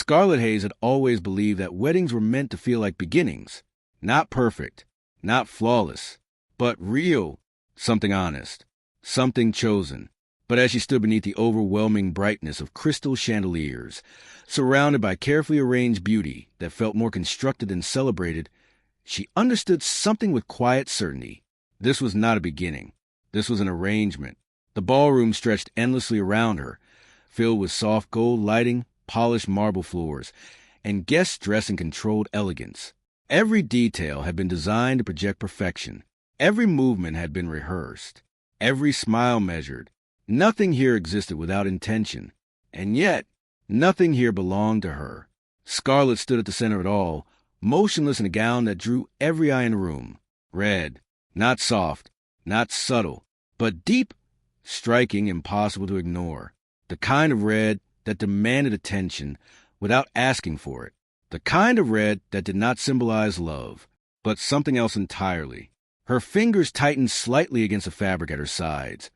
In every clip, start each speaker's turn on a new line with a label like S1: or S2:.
S1: Scarlet Hayes had always believed that weddings were meant to feel like beginnings. Not perfect, not flawless, but real, something honest, something chosen. But as she stood beneath the overwhelming brightness of crystal chandeliers, surrounded by carefully arranged beauty that felt more constructed than celebrated, she understood something with quiet certainty. This was not a beginning. This was an arrangement. The ballroom stretched endlessly around her, filled with soft gold lighting, polished marble floors, and guests dressed in controlled elegance. Every detail had been designed to project perfection. Every movement had been rehearsed. Every smile measured. Nothing here existed without intention. And yet, nothing here belonged to her. Scarlet stood at the center of it all, motionless in a gown that drew every eye in the room. Red, not soft, not subtle, but deep, striking, impossible to ignore. The kind of red that demanded attention without asking for it. The kind of red that did not symbolize love, but something else entirely. Her fingers tightened slightly against the fabric at her sides.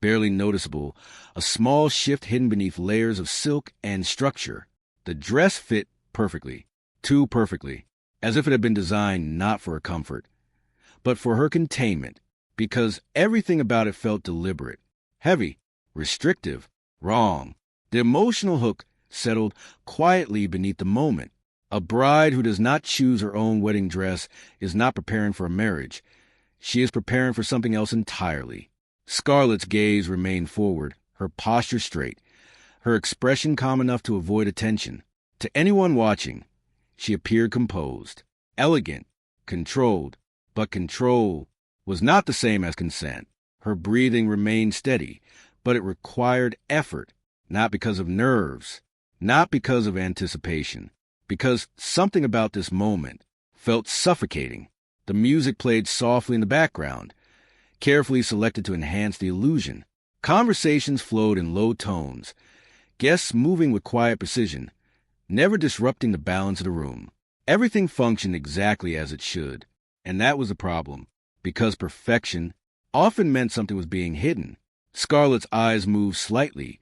S1: Barely noticeable, a small shift hidden beneath layers of silk and structure. The dress fit perfectly, too perfectly, as if it had been designed not for her comfort, but for her containment, because everything about it felt deliberate, heavy, restrictive, wrong. The emotional hook settled quietly beneath the moment. A bride who does not choose her own wedding dress is not preparing for a marriage. She is preparing for something else entirely. Scarlet's gaze remained forward, her posture straight, her expression calm enough to avoid attention. To anyone watching, she appeared composed, elegant, controlled, but control was not the same as consent. Her breathing remained steady, but it required effort, not because of nerves, not because of anticipation, because something about this moment felt suffocating. The music played softly in the background, carefully selected to enhance the illusion. Conversations flowed in low tones, guests moving with quiet precision, never disrupting the balance of the room. Everything functioned exactly as it should, and that was the problem, because perfection often meant something was being hidden. Scarlet's eyes moved slightly,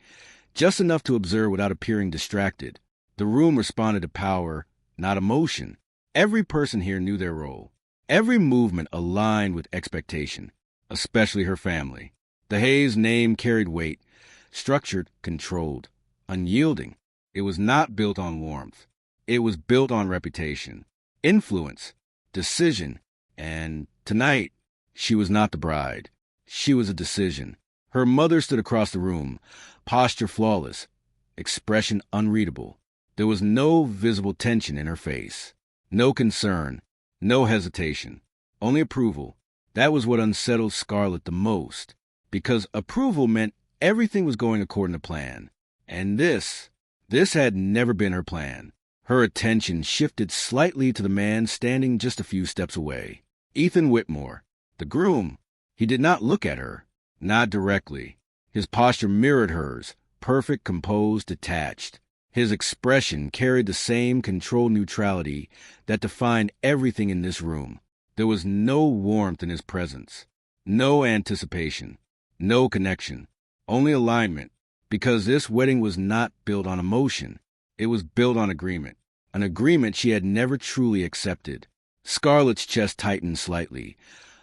S1: just enough to observe without appearing distracted. The room responded to power, not emotion. Every person here knew their role. Every movement aligned with expectation, especially her family. The Hayes name carried weight, structured, controlled, unyielding. It was not built on warmth. It was built on reputation, influence, decision, and tonight, she was not the bride. She was a decision. Her mother stood across the room, posture flawless, expression unreadable. There was no visible tension in her face, no concern, no hesitation, only approval. That was what unsettled Scarlet the most, because approval meant everything was going according to plan. And this had never been her plan. Her attention shifted slightly to the man standing just a few steps away. Ethan Whitmore, the groom. He did not look at her, not directly. His posture mirrored hers, perfect, composed, detached. His expression carried the same controlled neutrality that defined everything in this room. There was no warmth in his presence, no anticipation, no connection, only alignment, because this wedding was not built on emotion. It was built on agreement, an agreement she had never truly accepted. Scarlet's chest tightened slightly,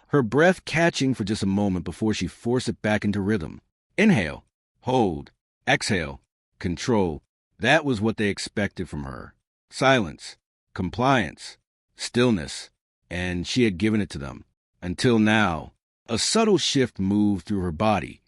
S1: her breath catching for just a moment before she forced it back into rhythm. Inhale, hold, exhale, control. That was what they expected from her. Silence, compliance, stillness, and she had given it to them. Until now, a subtle shift moved through her body,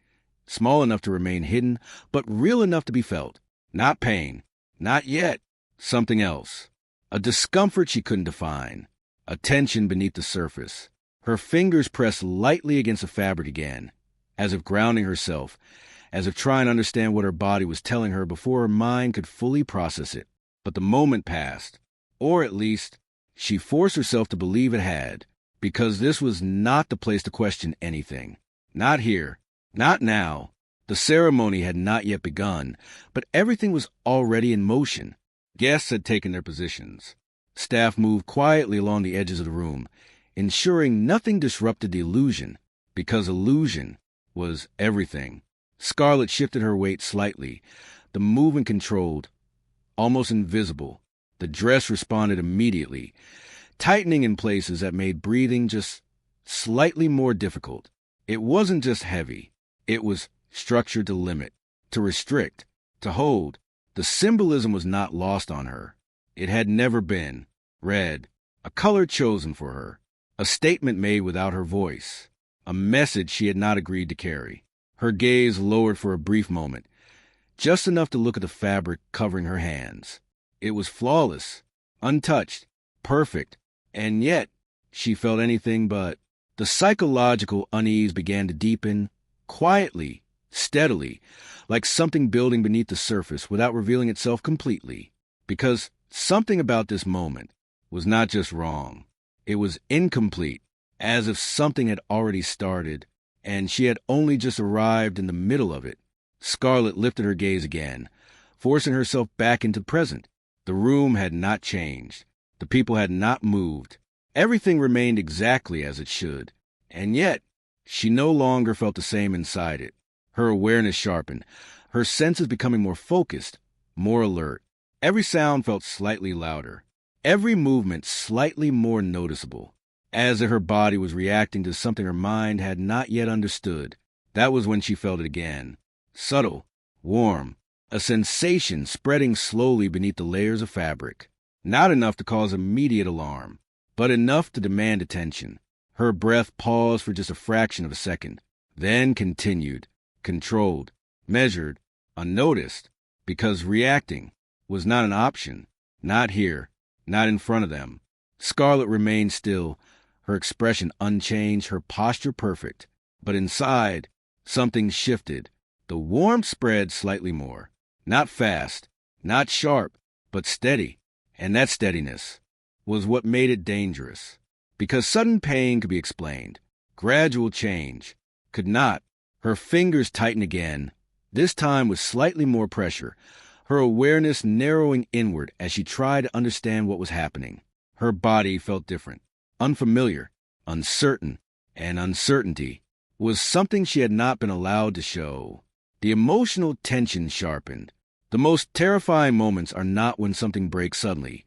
S1: small enough to remain hidden, but real enough to be felt. Not pain, not yet, something else. A discomfort she couldn't define, a tension beneath the surface. Her fingers pressed lightly against the fabric again, as if grounding herself, as if trying to understand what her body was telling her before her mind could fully process it. But the moment passed, or at least, she forced herself to believe it had, because this was not the place to question anything. Not here, not now. The ceremony had not yet begun, but everything was already in motion. Guests had taken their positions. Staff moved quietly along the edges of the room, ensuring nothing disrupted the illusion, because illusion was everything. Scarlet shifted her weight slightly, the movement controlled, almost invisible. The dress responded immediately, tightening in places that made breathing just slightly more difficult. It wasn't just heavy. It was structured to limit, to restrict, to hold. The symbolism was not lost on her. It had never been. Red, a color chosen for her, a statement made without her voice, a message she had not agreed to carry. Her gaze lowered for a brief moment, just enough to look at the fabric covering her hands. It was flawless, untouched, perfect, and yet she felt anything but. The psychological unease began to deepen, quietly, steadily, like something building beneath the surface without revealing itself completely. Because something about this moment was not just wrong. It was incomplete, as if something had already started, and she had only just arrived in the middle of it. Scarlett lifted her gaze again, forcing herself back into the present. The room had not changed. The people had not moved. Everything remained exactly as it should. And yet, she no longer felt the same inside it. Her awareness sharpened, her senses becoming more focused, more alert. Every sound felt slightly louder, every movement slightly more noticeable, as if her body was reacting to something her mind had not yet understood. That was when she felt it again. Subtle, warm, a sensation spreading slowly beneath the layers of fabric. Not enough to cause immediate alarm, but enough to demand attention. Her breath paused for just a fraction of a second, then continued, controlled, measured, unnoticed, because reacting was not an option. Not here, not in front of them. Scarlett remained still, her expression unchanged, her posture perfect. But inside, something shifted. The warmth spread slightly more. Not fast, not sharp, but steady. And that steadiness was what made it dangerous. Because sudden pain could be explained. Gradual change could not. Her fingers tightened again, this time with slightly more pressure, her awareness narrowing inward as she tried to understand what was happening. Her body felt different, unfamiliar, uncertain, and uncertainty was something she had not been allowed to show. The emotional tension sharpened. The most terrifying moments are not when something breaks suddenly.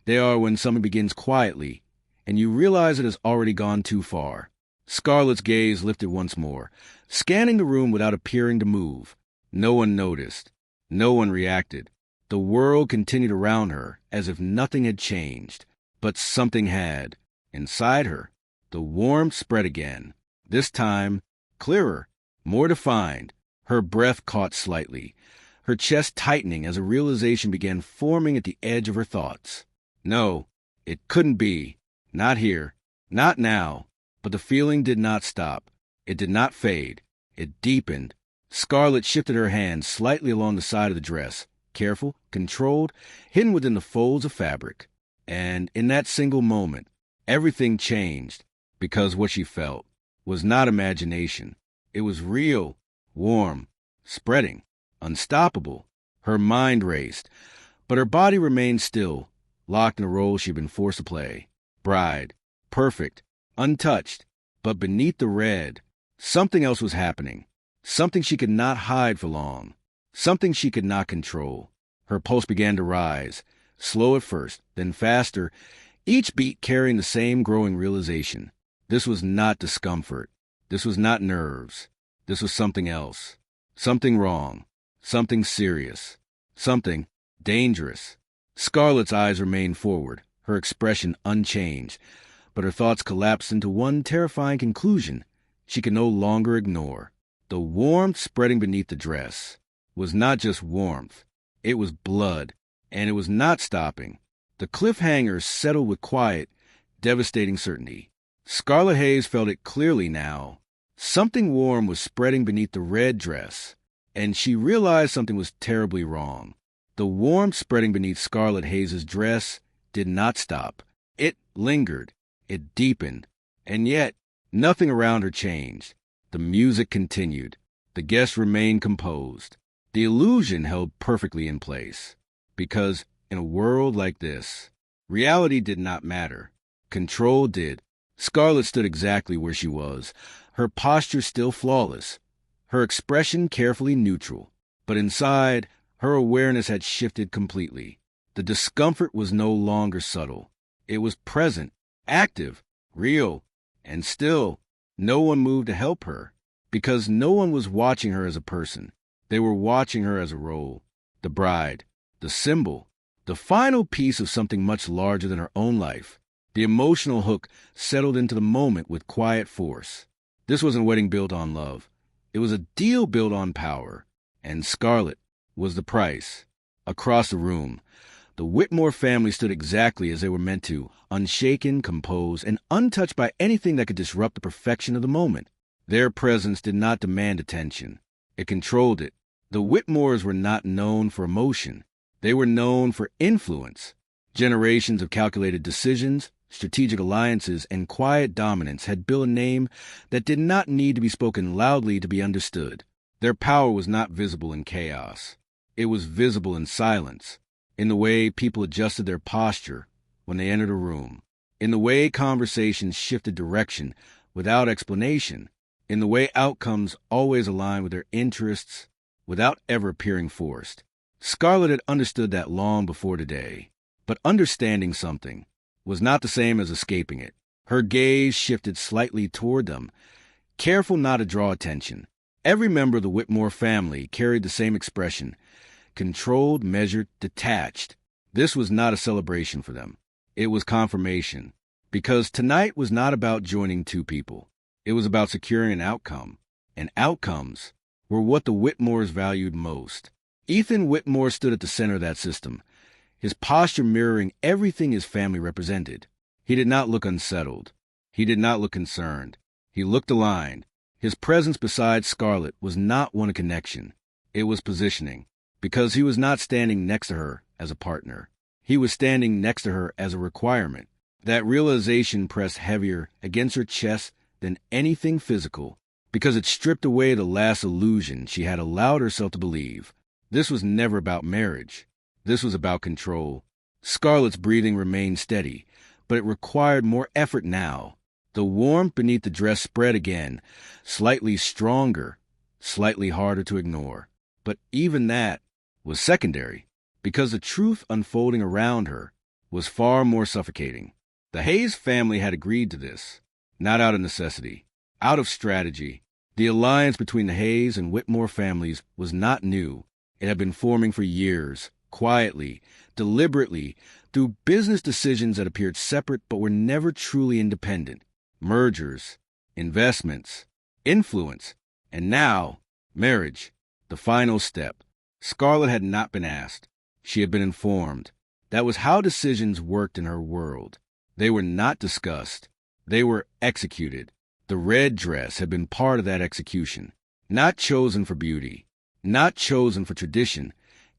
S1: They are when something begins quietly, and you realize it has already gone too far. Scarlett's gaze lifted once more, scanning the room without appearing to move. No one noticed. No one reacted. The world continued around her as if nothing had changed. But something had. Inside her, the warmth spread again. This time, clearer, more defined. Her breath caught slightly, her chest tightening as a realization began forming at the edge of her thoughts. No, it couldn't be. Not here. Not now. But the feeling did not stop. It did not fade. It deepened. Scarlett shifted her hand slightly along the side of the dress, careful, controlled, hidden within the folds of fabric. And in that single moment, everything changed, because what she felt was not imagination. It was real, warm, spreading, unstoppable. Her mind raced, but her body remained still, locked in a role she'd been forced to play. Bride, perfect, untouched. But beneath the red, something else was happening. Something she could not hide for long. Something she could not control. Her pulse began to rise, slow at first, then faster, each beat carrying the same growing realization. This was not discomfort. This was not nerves. This was something else. Something wrong. Something serious. Something dangerous. Scarlett's eyes remained forward, her expression unchanged, but her thoughts collapsed into one terrifying conclusion she could no longer ignore. The warmth spreading beneath the dress was not just warmth. It was blood, and it was not stopping. The cliffhanger settled with quiet, devastating certainty. Scarlett Hayes felt it clearly now. Something warm was spreading beneath the red dress, and she realized something was terribly wrong. The warmth spreading beneath Scarlett Hayes' dress did not stop. It lingered. It deepened. And yet, nothing around her changed. The music continued. The guests remained composed. The illusion held perfectly in place. Because, in a world like this, reality did not matter. Control did. Scarlett stood exactly where she was, her posture still flawless, her expression carefully neutral. But inside, Her awareness had shifted completely. The discomfort was no longer subtle. It was present, active, real, and still, no one moved to help her, because no one was watching her as a person. They were watching her as a role, the bride, the symbol, the final piece of something much larger than her own life. The emotional hook settled into the moment with quiet force. This wasn't a wedding built on love. It was a deal built on power. And Scarlett was the price. Across the room, the Whitmore family stood exactly as they were meant to, unshaken, composed, and untouched by anything that could disrupt the perfection of the moment. Their presence did not demand attention. It controlled it. The Whitmores were not known for emotion. They were known for influence. Generations of calculated decisions, strategic alliances, and quiet dominance had built a name that did not need to be spoken loudly to be understood. Their power was not visible in chaos. It was visible in silence, in the way people adjusted their posture when they entered a room, in the way conversations shifted direction without explanation, in the way outcomes always aligned with their interests without ever appearing forced. Scarlett had understood that long before today, but understanding something was not the same as escaping it. Her gaze shifted slightly toward them, careful not to draw attention. Every member of the Whitmore family carried the same expression, controlled, measured, detached. This was not a celebration for them. It was confirmation, because tonight was not about joining two people. It was about securing an outcome, and outcomes were what the Whitmores valued most. Ethan Whitmore stood at the center of that system, his posture mirroring everything his family represented. He did not look unsettled. He did not look concerned. He looked aligned. His presence beside Scarlett was not one of connection. It was positioning, because he was not standing next to her as a partner. He was standing next to her as a requirement. That realization pressed heavier against her chest than anything physical, because it stripped away the last illusion she had allowed herself to believe. This was never about marriage. This was about control. Scarlett's breathing remained steady, but it required more effort now. The warmth beneath the dress spread again, slightly stronger, slightly harder to ignore. But even that was secondary, because the truth unfolding around her was far more suffocating. The Hayes family had agreed to this, not out of necessity, out of strategy. The alliance between the Hayes and Whitmore families was not new. It had been forming for years, quietly, deliberately, through business decisions that appeared separate but were never truly independent. Mergers, investments, influence, and now, marriage, the final step. Scarlett had not been asked. She had been informed. That was how decisions worked in her world. They were not discussed. They were executed. The red dress had been part of that execution, not chosen for beauty, not chosen for tradition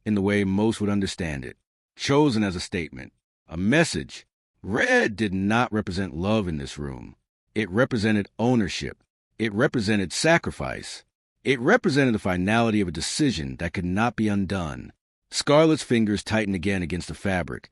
S1: in the way most would understand it, chosen as a statement, a message. Red did not represent love in this room. It represented ownership. It represented sacrifice. It represented the finality of a decision that could not be undone. Scarlett's fingers tightened again against the fabric,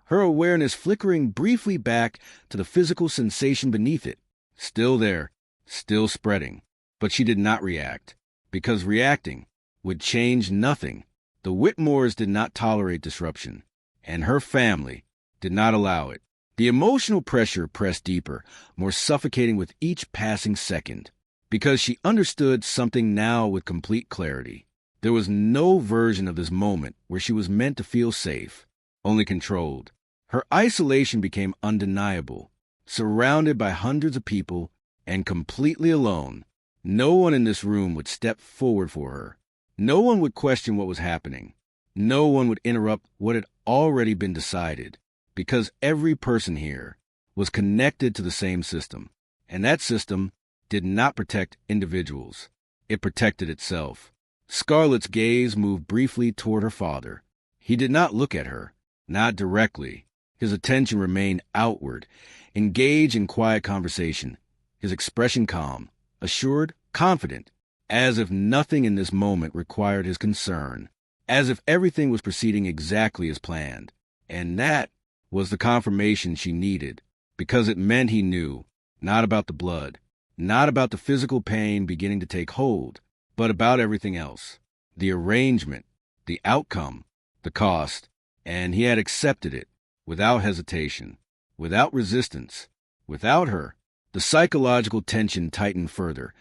S1: her awareness flickering briefly back to the physical sensation beneath it. Still there, still spreading. But she did not react, because reacting would change nothing. The Whitmores did not tolerate disruption, and her family did not allow it. The emotional pressure pressed deeper, more suffocating with each passing second, because she understood something now with complete clarity. There was no version of this moment where she was meant to feel safe, only controlled. Her isolation became undeniable, surrounded by hundreds of people and completely alone. No one in this room would step forward for her. No one would question what was happening. No one would interrupt what had already been decided, because every person here was connected to the same system, and that system did not protect individuals. It protected itself. Scarlett's gaze moved briefly toward her father. He did not look at her, not directly. His attention remained outward, engaged in quiet conversation, his expression calm, assured, confident, as if nothing in this moment required his concern, as if everything was proceeding exactly as planned. And that was the confirmation she needed, because it meant he knew, not about the blood, not about the physical pain beginning to take hold, but about everything else. The arrangement, the outcome, the cost, and he had accepted it without hesitation, without resistance. Without her, the psychological tension tightened further,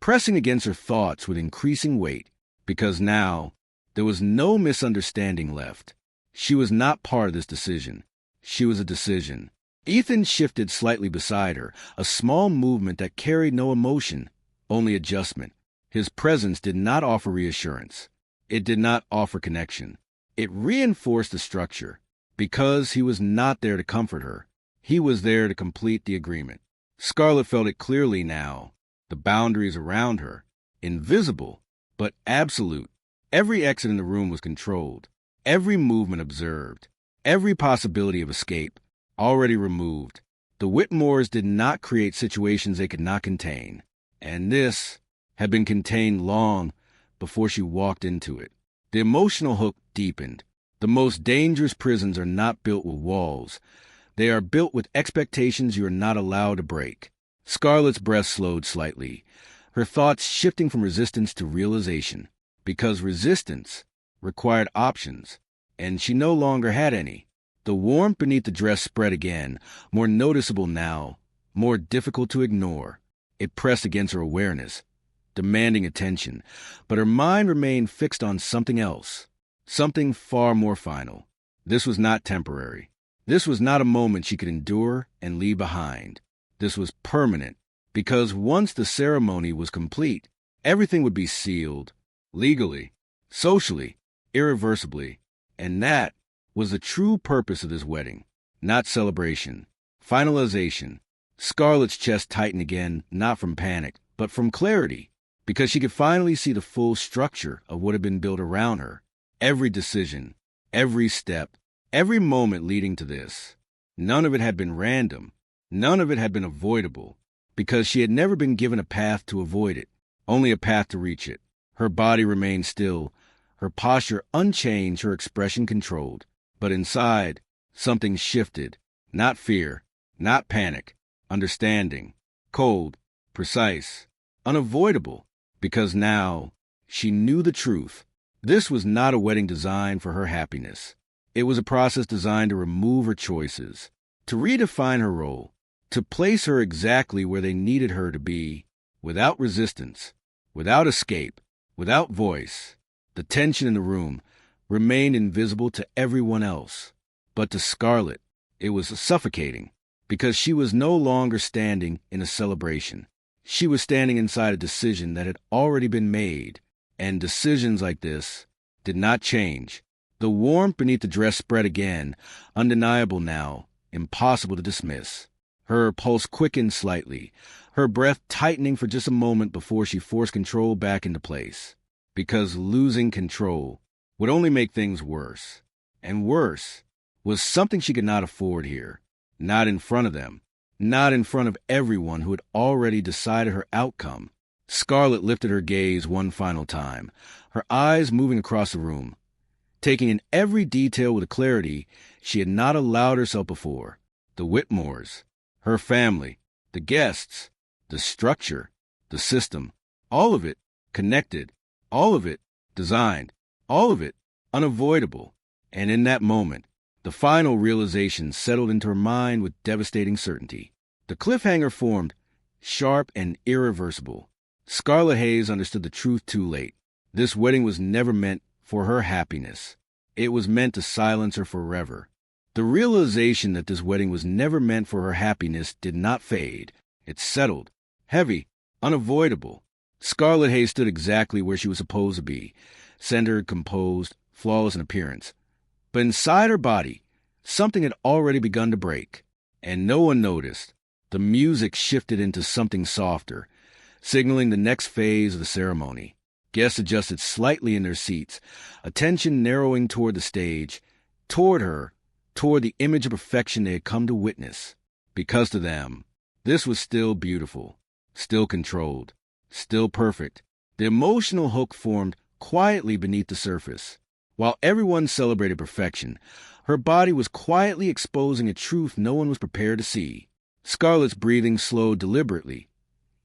S1: pressing against her thoughts with increasing weight, because now there was no misunderstanding left. She was not part of this decision. She was a decision. Ethan shifted slightly beside her, a small movement that carried no emotion, only adjustment. His presence did not offer reassurance. It did not offer connection. It reinforced the structure. Because he was not there to comfort her, he was there to complete the agreement. Scarlett felt it clearly now. The boundaries around her, invisible, but absolute. Every exit in the room was controlled, every movement observed, every possibility of escape already removed. The Whitmores did not create situations they could not contain, and this had been contained long before she walked into it. The emotional hook deepened. The most dangerous prisons are not built with walls. They are built with expectations you are not allowed to break. Scarlett's breath slowed slightly, her thoughts shifting from resistance to realization, because resistance required options, and she no longer had any. The warmth beneath the dress spread again, more noticeable now, more difficult to ignore. It pressed against her awareness, demanding attention, but her mind remained fixed on something else. Something far more final. This was not temporary. This was not a moment she could endure and leave behind. This was permanent, because once the ceremony was complete, everything would be sealed, legally, socially, irreversibly. And that was the true purpose of this wedding. Not celebration. Finalization. Scarlett's chest tightened again, not from panic, but from clarity, because she could finally see the full structure of what had been built around her. Every decision, every step, every moment leading to this. None of it had been random. None of it had been avoidable, because she had never been given a path to avoid it, only a path to reach it. Her body remained still, her posture unchanged, her expression controlled. But inside, something shifted. Not fear, not panic, understanding, cold, precise, unavoidable, because now she knew the truth. This was not a wedding designed for her happiness. It was a process designed to remove her choices, to redefine her role, to place her exactly where they needed her to be, without resistance, without escape, without voice. The tension in the room remained invisible to everyone else. But to Scarlett, it was suffocating, because she was no longer standing in a celebration. She was standing inside a decision that had already been made. And decisions like this did not change. The warmth beneath the dress spread again, undeniable now, impossible to dismiss. Her pulse quickened slightly, her breath tightening for just a moment before she forced control back into place. Because losing control would only make things worse. And worse was something she could not afford here. Not in front of them. Not in front of everyone who had already decided her outcome. Scarlett lifted her gaze one final time, her eyes moving across the room, taking in every detail with a clarity she had not allowed herself before. The Whitmores, her family, the guests, the structure, the system, all of it connected, all of it designed, all of it unavoidable. And in that moment, the final realization settled into her mind with devastating certainty. The cliffhanger formed, sharp and irreversible. Scarlett Hayes understood the truth too late. This wedding was never meant for her happiness. It was meant to silence her forever. The realization that this wedding was never meant for her happiness did not fade. It settled, heavy, unavoidable. Scarlett Hayes stood exactly where she was supposed to be, centered, composed, flawless in appearance. But inside her body, something had already begun to break, and no one noticed. The music shifted into something softer, signaling the next phase of the ceremony. Guests adjusted slightly in their seats, attention narrowing toward the stage, toward her, toward the image of perfection they had come to witness. Because to them, this was still beautiful, still controlled, still perfect. The emotional hook formed quietly beneath the surface. While everyone celebrated perfection, her body was quietly exposing a truth no one was prepared to see. Scarlett's breathing slowed deliberately.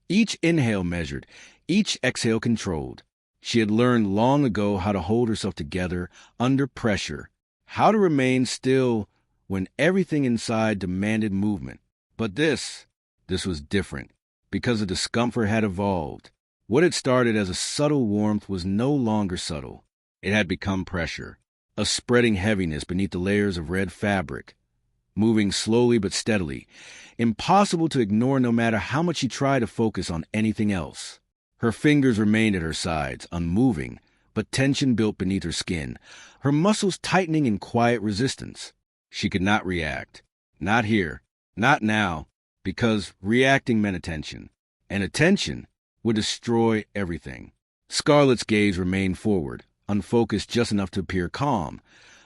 S1: Each inhale measured, each exhale controlled. She had learned long ago how to hold herself together under pressure, how to remain still when everything inside demanded movement. But this was different, because the discomfort had evolved. What had started as a subtle warmth was no longer subtle. It had become pressure, a spreading heaviness beneath the layers of red fabric, moving slowly but steadily, impossible to ignore no matter how much she tried to focus on anything else. Her fingers remained at her sides, unmoving, but tension built beneath her skin, her muscles tightening in quiet resistance. She could not react. Not here. Not now. Because reacting meant attention. And attention would destroy everything. Scarlett's gaze remained forward, unfocused just enough to appear calm,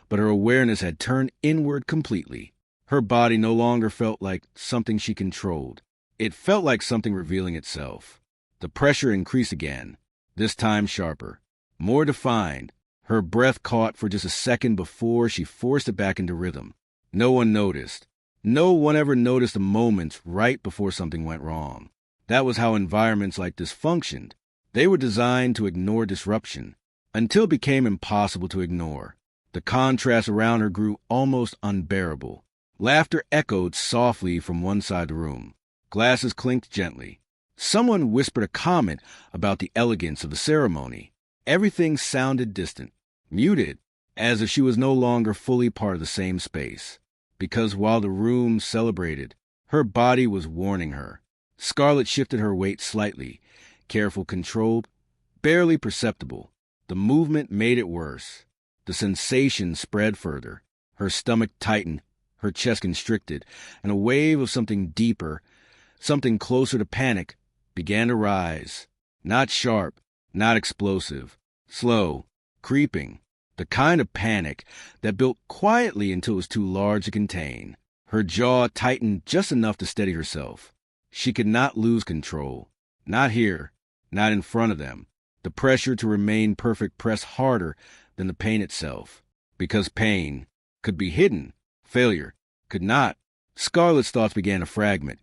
S1: but her awareness had turned inward completely. Her body no longer felt like something she controlled. It felt like something revealing itself. The pressure increased again, this time sharper, more defined. Her breath caught for just a second before she forced it back into rhythm. No one noticed. No one ever noticed the moments right before something went wrong. That was how environments like this functioned. They were designed to ignore disruption, until it became impossible to ignore. The contrast around her grew almost unbearable. Laughter echoed softly from one side of the room. Glasses clinked gently. Someone whispered a comment about the elegance of the ceremony. Everything sounded distant, muted, as if she was no longer fully part of the same space. Because while the room celebrated, her body was warning her. Scarlett shifted her weight slightly, careful, controlled, barely perceptible. The movement made it worse. The sensation spread further. Her stomach tightened, her chest constricted, and a wave of something deeper, something closer to panic, began to rise. Not sharp, not explosive, slow, creeping. The kind of panic that built quietly until it was too large to contain. Her jaw tightened just enough to steady herself. She could not lose control. Not here, not in front of them. The pressure to remain perfect pressed harder than the pain itself. Because pain could be hidden. Failure could not. Scarlett's thoughts began to fragment,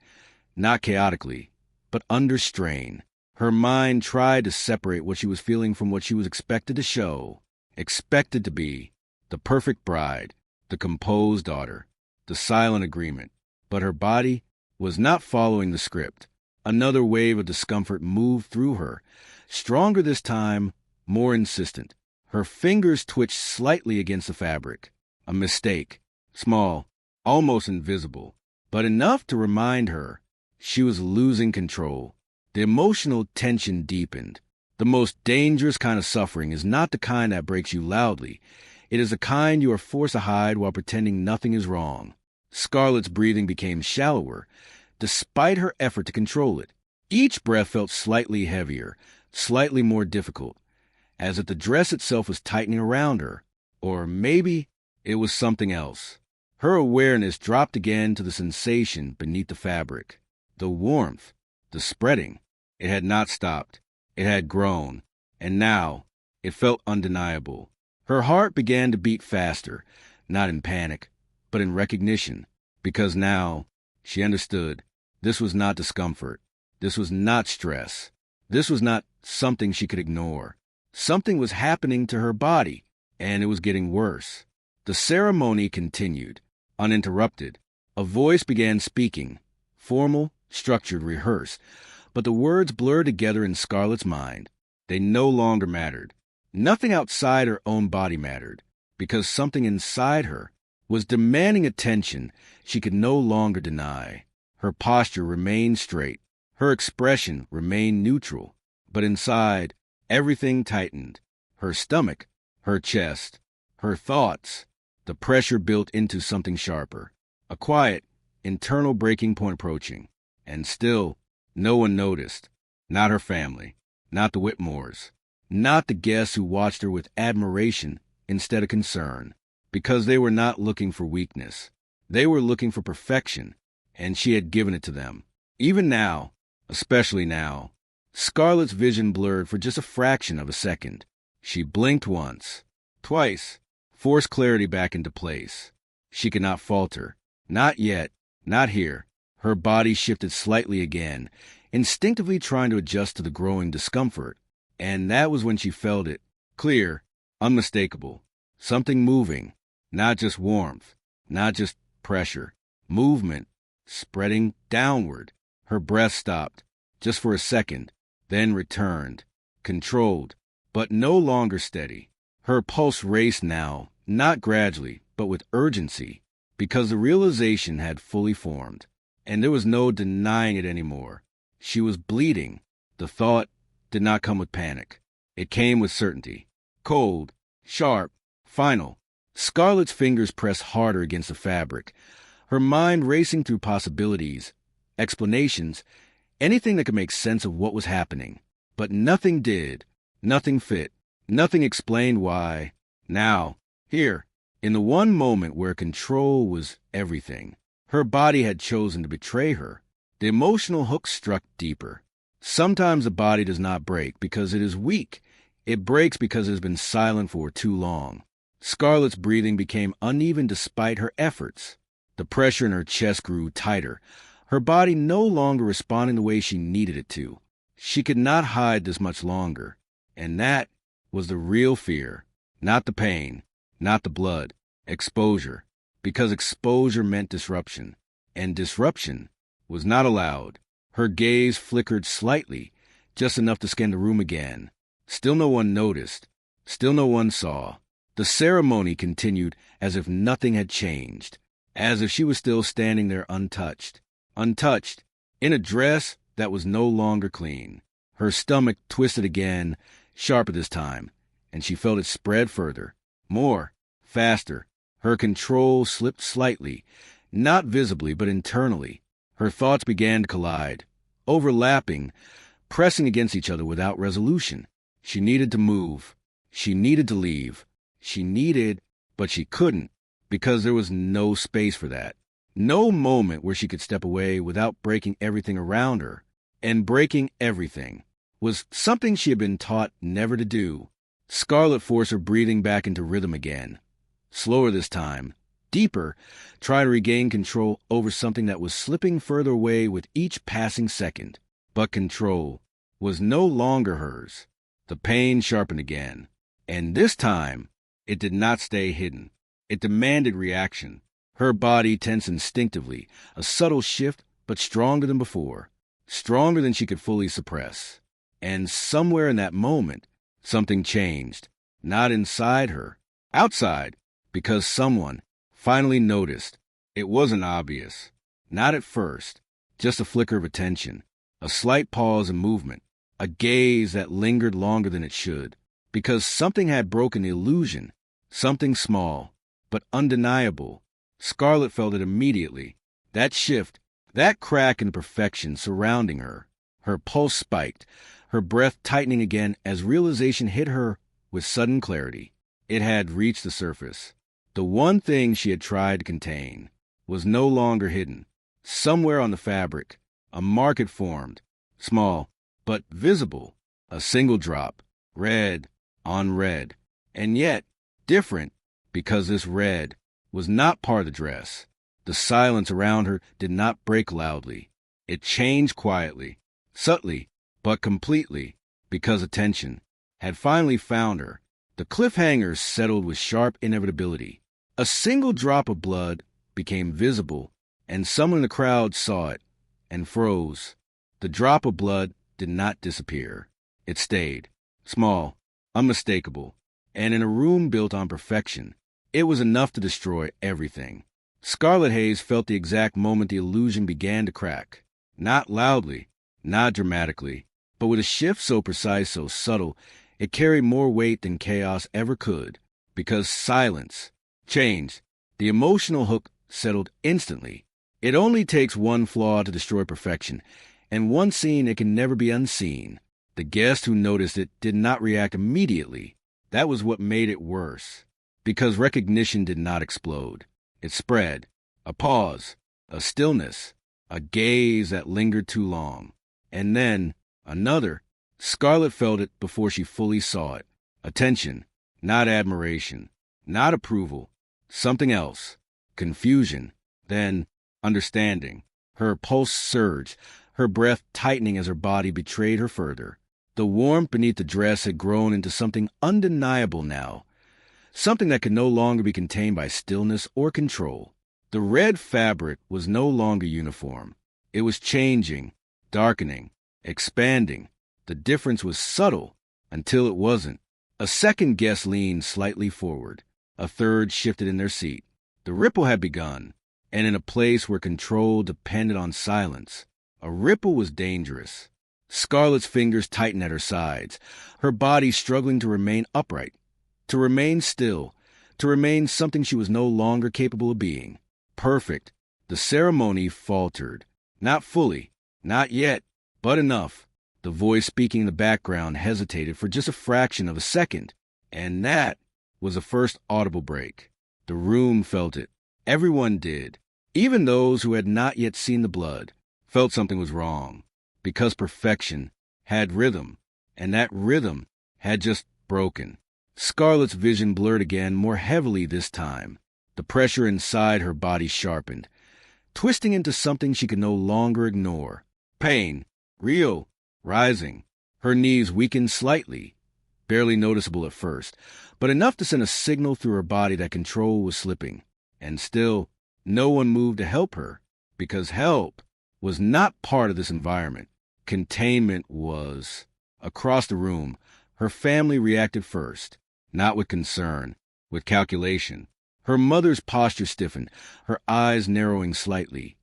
S1: not chaotically, but under strain. Her mind tried to separate what she was feeling from what she was expected to show. Expected to be the perfect bride, the composed daughter, the silent agreement. But her body was not following the script. Another wave of discomfort moved through her, stronger this time, more insistent. Her fingers twitched slightly against the fabric. A mistake, small, almost invisible, but enough to remind her she was losing control. The emotional tension deepened. The most dangerous kind of suffering is not the kind that breaks you loudly. It is the kind you are forced to hide while pretending nothing is wrong. Scarlett's breathing became shallower, despite her effort to control it. Each breath felt slightly heavier, slightly more difficult, as if the dress itself was tightening around her. Or maybe it was something else. Her awareness dropped again to the sensation beneath the fabric. The warmth, the spreading. It had not stopped. It had grown, and now it felt undeniable. Her heart began to beat faster, not in panic, but in recognition, because now she understood this was not discomfort. This was not stress. This was not something she could ignore. Something was happening to her body, and it was getting worse. The ceremony continued, uninterrupted. A voice began speaking, formal, structured, rehearsed. But the words blurred together in Scarlett's mind. They no longer mattered. Nothing outside her own body mattered, because something inside her was demanding attention she could no longer deny. Her posture remained straight. Her expression remained neutral. But inside, everything tightened. Her stomach, her chest, her thoughts. The pressure built into something sharper. A quiet, internal breaking point approaching. And still, no one noticed. Not her family. Not the Whitmores. Not the guests who watched her with admiration instead of concern. Because they were not looking for weakness. They were looking for perfection, and she had given it to them. Even now, especially now, Scarlett's vision blurred for just a fraction of a second. She blinked once, twice, forced clarity back into place. She could not falter. Not yet. Not here. Her body shifted slightly again, instinctively trying to adjust to the growing discomfort. And that was when she felt it. Clear, unmistakable. Something moving. Not just warmth. Not just pressure. Movement. Spreading downward. Her breath stopped. Just for a second. Then returned. Controlled. But no longer steady. Her pulse raced now. Not gradually, but with urgency. Because the realization had fully formed. And there was no denying it anymore. She was bleeding. The thought did not come with panic. It came with certainty. Cold, sharp, final. Scarlett's fingers pressed harder against the fabric, her mind racing through possibilities, explanations, anything that could make sense of what was happening. But nothing did. Nothing fit. Nothing explained why. Now, here, in the one moment where control was everything, her body had chosen to betray her. The emotional hook struck deeper. Sometimes the body does not break because it is weak. It breaks because it has been silent for too long. Scarlett's breathing became uneven despite her efforts. The pressure in her chest grew tighter, her body no longer responding the way she needed it to. She could not hide this much longer. And that was the real fear. Not the pain, not the blood. Exposure. Because exposure meant disruption. And disruption was not allowed. Her gaze flickered slightly, just enough to scan the room again. Still no one noticed. Still no one saw. The ceremony continued as if nothing had changed, as if she was still standing there untouched. Untouched, in a dress that was no longer clean. Her stomach twisted again, sharper this time, and she felt it spread further. More, faster. Her control slipped slightly, not visibly but internally. Her thoughts began to collide, overlapping, pressing against each other without resolution. She needed to move. She needed to leave. She needed, but she couldn't, because there was no space for that. No moment where she could step away without breaking everything around her. And breaking everything was something she had been taught never to do. Scarlett forced her breathing back into rhythm again. Slower this time. Deeper, trying to regain control over something that was slipping further away with each passing second. But control was no longer hers. The pain sharpened again. And this time, it did not stay hidden. It demanded reaction. Her body tensed instinctively, a subtle shift, but stronger than before. Stronger than she could fully suppress. And somewhere in that moment, something changed. Not inside her. Outside. Because someone finally noticed. It wasn't obvious. Not at first. Just a flicker of attention. A slight pause in movement. A gaze that lingered longer than it should. Because something had broken the illusion. Something small, but undeniable. Scarlett felt it immediately. That shift, that crack in perfection surrounding her. Her pulse spiked, her breath tightening again as realization hit her with sudden clarity. It had reached the surface. The one thing she had tried to contain was no longer hidden. Somewhere on the fabric, a mark had formed, small, but visible. A single drop, red on red. And yet, different, because this red was not part of the dress. The silence around her did not break loudly. It changed quietly, subtly, but completely, because attention had finally found her. The cliffhanger settled with sharp inevitability. A single drop of blood became visible, and someone in the crowd saw it and froze. The drop of blood did not disappear. It stayed, small, unmistakable, and in a room built on perfection, it was enough to destroy everything. Scarlett Hayes felt the exact moment the illusion began to crack. Not loudly, not dramatically, but with a shift so precise, so subtle, it carried more weight than chaos ever could. Because silence changed. The emotional hook settled instantly. It only takes one flaw to destroy perfection, and one scene it can never be unseen. The guest who noticed it did not react immediately. That was what made it worse. Because recognition did not explode. It spread. A pause. A stillness. A gaze that lingered too long. And then, another. Scarlett felt it before she fully saw it. Attention. Not admiration. Not approval. Something else. Confusion. Then, understanding. Her pulse surged, her breath tightening as her body betrayed her further. The warmth beneath the dress had grown into something undeniable now, something that could no longer be contained by stillness or control. The red fabric was no longer uniform. It was changing, darkening, expanding. The difference was subtle until it wasn't. A second guest leaned slightly forward. A third shifted in their seat. The ripple had begun, and in a place where control depended on silence. A ripple was dangerous. Scarlett's fingers tightened at her sides, her body struggling to remain upright, to remain still, to remain something she was no longer capable of being. Perfect. The ceremony faltered. Not fully, not yet, but enough. The voice speaking in the background hesitated for just a fraction of a second, and that was the first audible break. The room felt it. Everyone did. Even those who had not yet seen the blood felt something was wrong, because perfection had rhythm, and that rhythm had just broken. Scarlett's vision blurred again, more heavily this time. The pressure inside her body sharpened, twisting into something she could no longer ignore. Pain, real, rising. Her knees weakened slightly, barely noticeable at first, but enough to send a signal through her body that control was slipping. And still, no one moved to help her, because help was not part of this environment. Containment was. Across the room, her family reacted first, not with concern, with calculation. Her mother's posture stiffened, her eyes narrowing slightly,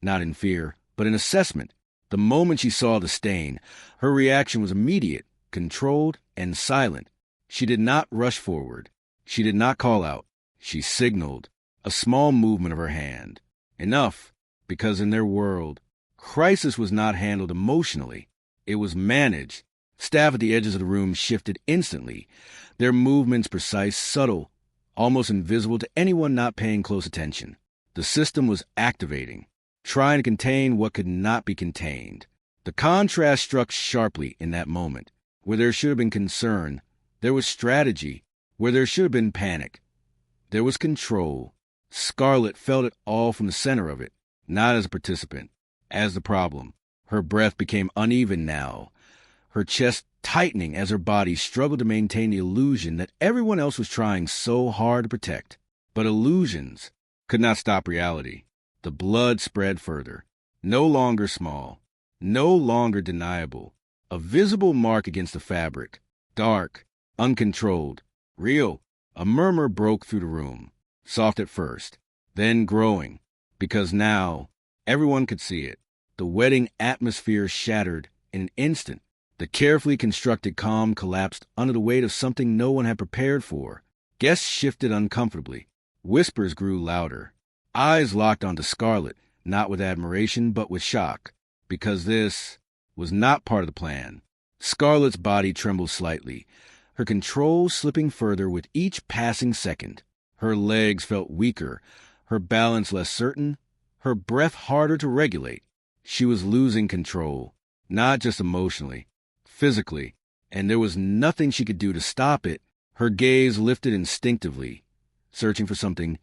S1: not in fear, but in assessment. The moment she saw the stain, her reaction was immediate, controlled, and silent. She did not rush forward. She did not call out. She signaled, a small movement of her hand. Enough, because in their world, crisis was not handled emotionally. It was managed. Staff at the edges of the room shifted instantly, their movements precise, subtle, almost invisible to anyone not paying close attention. The system was activating, trying to contain what could not be contained. The contrast struck sharply in that moment. Where there should have been concern, there was strategy. Where there should have been panic, there was control. Scarlett felt it all from the center of it, not as a participant, as the problem. Her breath became uneven now, her chest tightening as her body struggled to maintain the illusion that everyone else was trying so hard to protect. But illusions could not stop reality. The blood spread further, no longer small, no longer deniable, a visible mark against the fabric, dark, uncontrolled, real. A murmur broke through the room, soft at first, then growing, because now everyone could see it. The wedding atmosphere shattered in an instant. The carefully constructed calm collapsed under the weight of something no one had prepared for. Guests shifted uncomfortably. Whispers grew louder. Eyes locked onto Scarlett, not with admiration, but with shock, because this was not part of the plan. Scarlett's body trembled slightly, her control slipping further with each passing second. Her legs felt weaker, her balance less certain, her breath harder to regulate. She was losing control, not just emotionally, physically, and there was nothing she could do to stop it. Her gaze lifted instinctively, searching for something,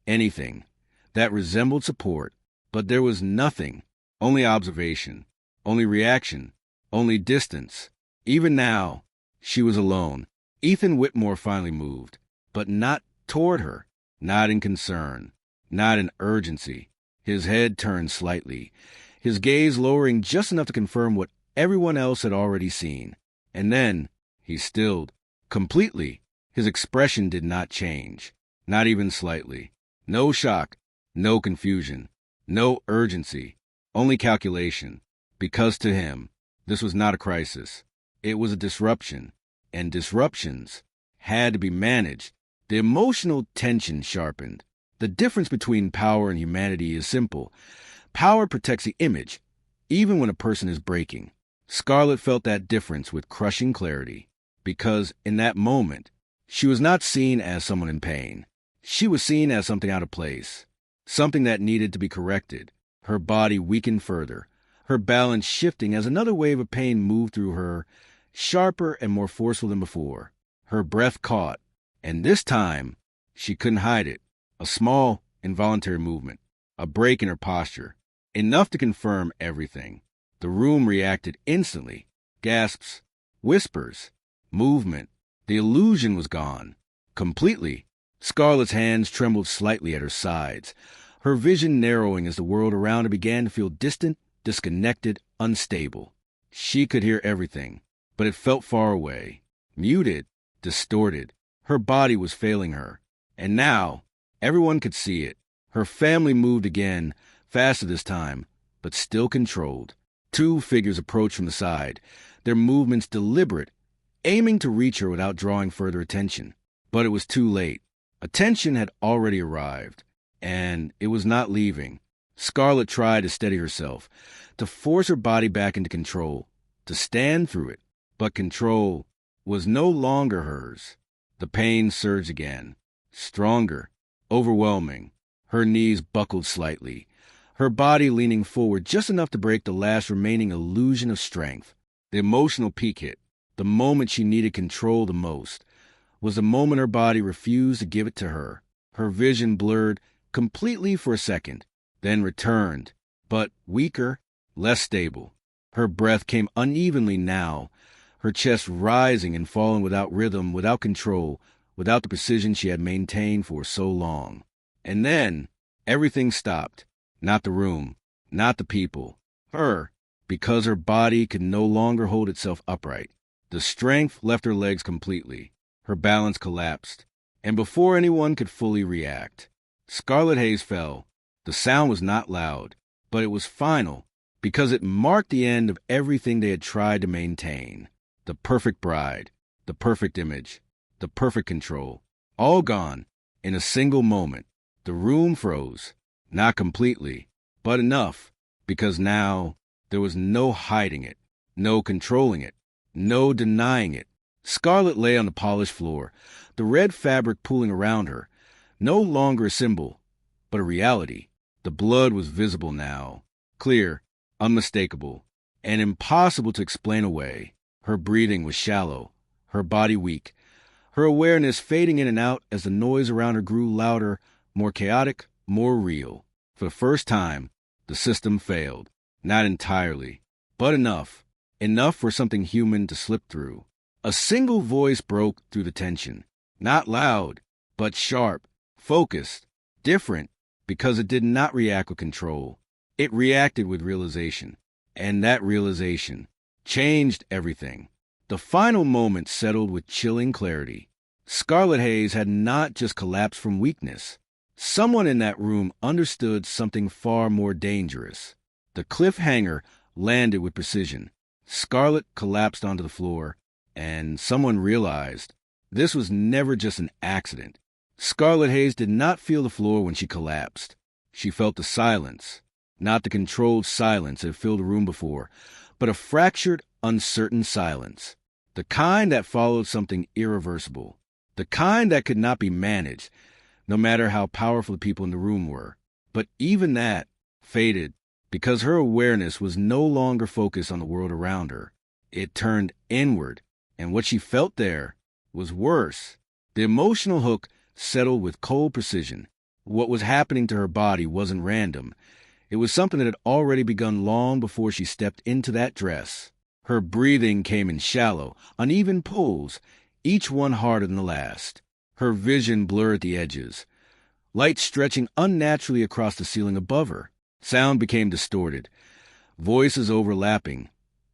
S1: anything, that resembled support, but there was nothing, only observation, only reaction, only distance. Even now, she was alone. Ethan Whitmore finally moved, but not toward her, not in concern, not in urgency. His head turned slightly, his gaze lowering just enough to confirm what everyone else had already seen. And then he stilled, completely. His expression did not change, not even slightly. No shock, no confusion, no urgency, only calculation. Because to him, this was not a crisis. It was a disruption, and disruptions had to be managed. The emotional tension sharpened. The difference between power and humanity is simple. Power protects the image, even when a person is breaking. Scarlett felt that difference with crushing clarity, because in that moment, she was not seen as someone in pain. She was seen as something out of place, something that needed to be corrected. Her body weakened further, her balance shifting as another wave of pain moved through her, sharper and more forceful than before. Her breath caught, and this time, she couldn't hide it. A small, involuntary movement, a break in her posture, enough to confirm everything. The room reacted instantly. Gasps, whispers, movement. The illusion was gone. Completely. Scarlett's hands trembled slightly at her sides, her vision narrowing as the world around her began to feel distant, disconnected, unstable. She could hear everything, but it felt far away, muted, distorted. Her body was failing her. And now, everyone could see it. Her family moved again, faster this time, but still controlled. Two figures approached from the side, their movements deliberate, aiming to reach her without drawing further attention. But it was too late. Attention had already arrived, and it was not leaving. Scarlett tried to steady herself, to force her body back into control, to stand through it. But control was no longer hers. The pain surged again, stronger, overwhelming. Her knees buckled slightly, her body leaning forward just enough to break the last remaining illusion of strength. The emotional peak hit, the moment she needed control the most, was the moment her body refused to give it to her. Her vision blurred completely for a second, then returned, but weaker, less stable. Her breath came unevenly now, her chest rising and falling without rhythm, without control, without the precision she had maintained for so long. And then, everything stopped. Not the room, not the people. Her, because her body could no longer hold itself upright. The strength left her legs completely. Her balance collapsed. And before anyone could fully react, Scarlett Hayes fell. The sound was not loud, but it was final, because it marked the end of everything they had tried to maintain. The perfect bride, the perfect image, the perfect control. All gone in a single moment. The room froze. Not completely, but enough, because now there was no hiding it, no controlling it, no denying it. Scarlett lay on the polished floor, the red fabric pooling around her, no longer a symbol, but a reality. The blood was visible now, clear, unmistakable, and impossible to explain away. Her breathing was shallow, her body weak, her awareness fading in and out as the noise around her grew louder, more chaotic, more real. For the first time, the system failed. Not entirely, but enough. Enough for something human to slip through. A single voice broke through the tension. Not loud, but sharp, focused, different, because it did not react with control. It reacted with realization. And that realization changed everything. The final moment settled with chilling clarity. Scarlett Hayes had not just collapsed from weakness. Someone in that room understood something far more dangerous. The cliffhanger landed with precision. Scarlett collapsed onto the floor, and someone realized this was never just an accident. Scarlett Hayes did not feel the floor when she collapsed. She felt the silence, not the controlled silence that had filled the room before, but a fractured, uncertain silence. The kind that followed something irreversible. The kind that could not be managed, no matter how powerful the people in the room were. But even that faded because her awareness was no longer focused on the world around her. It turned inward, and what she felt there was worse. The emotional hook settled with cold precision. What was happening to her body wasn't random. It was something that had already begun long before she stepped into that dress. Her breathing came in shallow, uneven pulls, each one harder than the last. Her vision blurred the edges, light stretching unnaturally across the ceiling above her. Sound became distorted, voices overlapping,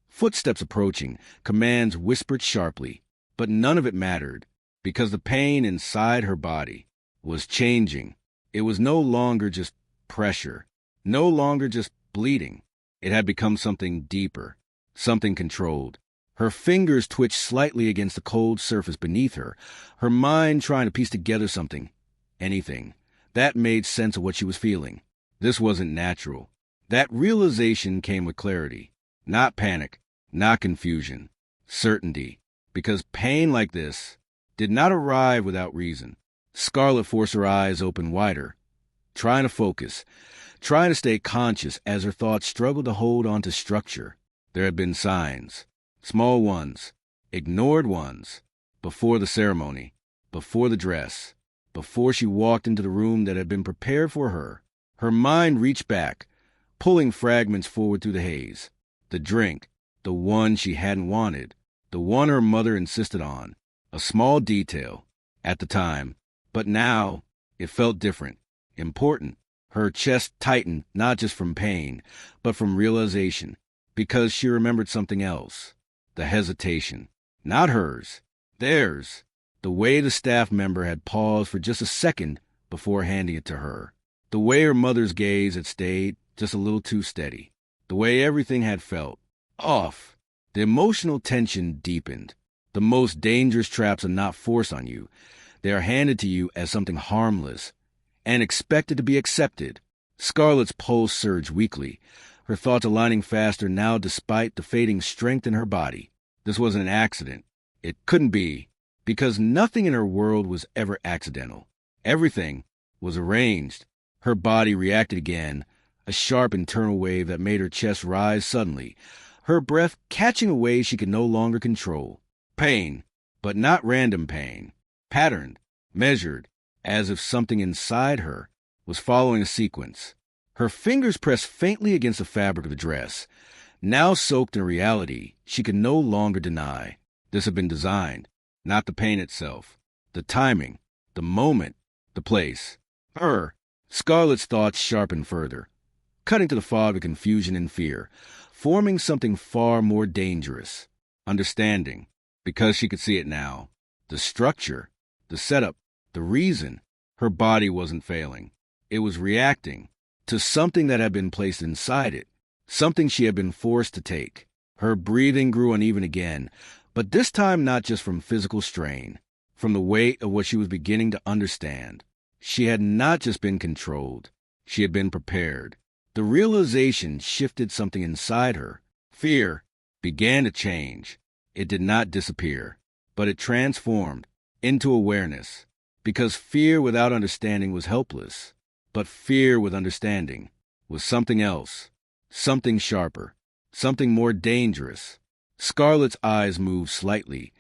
S1: footsteps approaching, commands whispered sharply. But none of it mattered, because the pain inside her body was changing. It was no longer just pressure, no longer just bleeding. It had become something deeper, something controlled. Her fingers twitched slightly against the cold surface beneath her, her mind trying to piece together something, anything, that made sense of what she was feeling. This wasn't natural. That realization came with clarity, not panic, not confusion, certainty, because pain like this did not arrive without reason. Scarlett forced her eyes open wider, trying to focus, trying to stay conscious as her thoughts struggled to hold on to structure. There had been signs. Small ones, ignored ones, before the ceremony, before the dress, before she walked into the room that had been prepared for her. Her mind reached back, pulling fragments forward through the haze. The drink, the one she hadn't wanted, the one her mother insisted on, a small detail at the time, but now it felt different, important. Her chest tightened not just from pain, but from realization, because she remembered something else. The hesitation. Not hers. Theirs. The way the staff member had paused for just a second before handing it to her. The way her mother's gaze had stayed just a little too steady. The way everything had felt. Off. The emotional tension deepened. The most dangerous traps are not forced on you. They are handed to you as something harmless and expected to be accepted. Scarlett's pulse surged weakly, her thoughts aligning faster now despite the fading strength in her body. This wasn't an accident. It couldn't be, because nothing in her world was ever accidental. Everything was arranged. Her body reacted again, a sharp internal wave that made her chest rise suddenly, her breath catching a way she could no longer control. Pain, but not random pain. Patterned, measured, as if something inside her was following a sequence. Her fingers pressed faintly against the fabric of the dress. Now soaked in reality, she could no longer deny. This had been designed, not the pain itself. The timing, the moment, the place. Her. Scarlett's thoughts sharpened further, cutting to the fog of confusion and fear, forming something far more dangerous. Understanding, because she could see it now. The structure, the setup, the reason. Her body wasn't failing. It was reacting to something that had been placed inside it, something she had been forced to take. Her breathing grew uneven again, but this time not just from physical strain, from the weight of what she was beginning to understand. She had not just been controlled, she had been prepared. The realization shifted something inside her. Fear began to change. It did not disappear, but it transformed into awareness, because fear without understanding was helpless. But fear with understanding was something else, something sharper, something more dangerous. Scarlett's eyes moved slightly,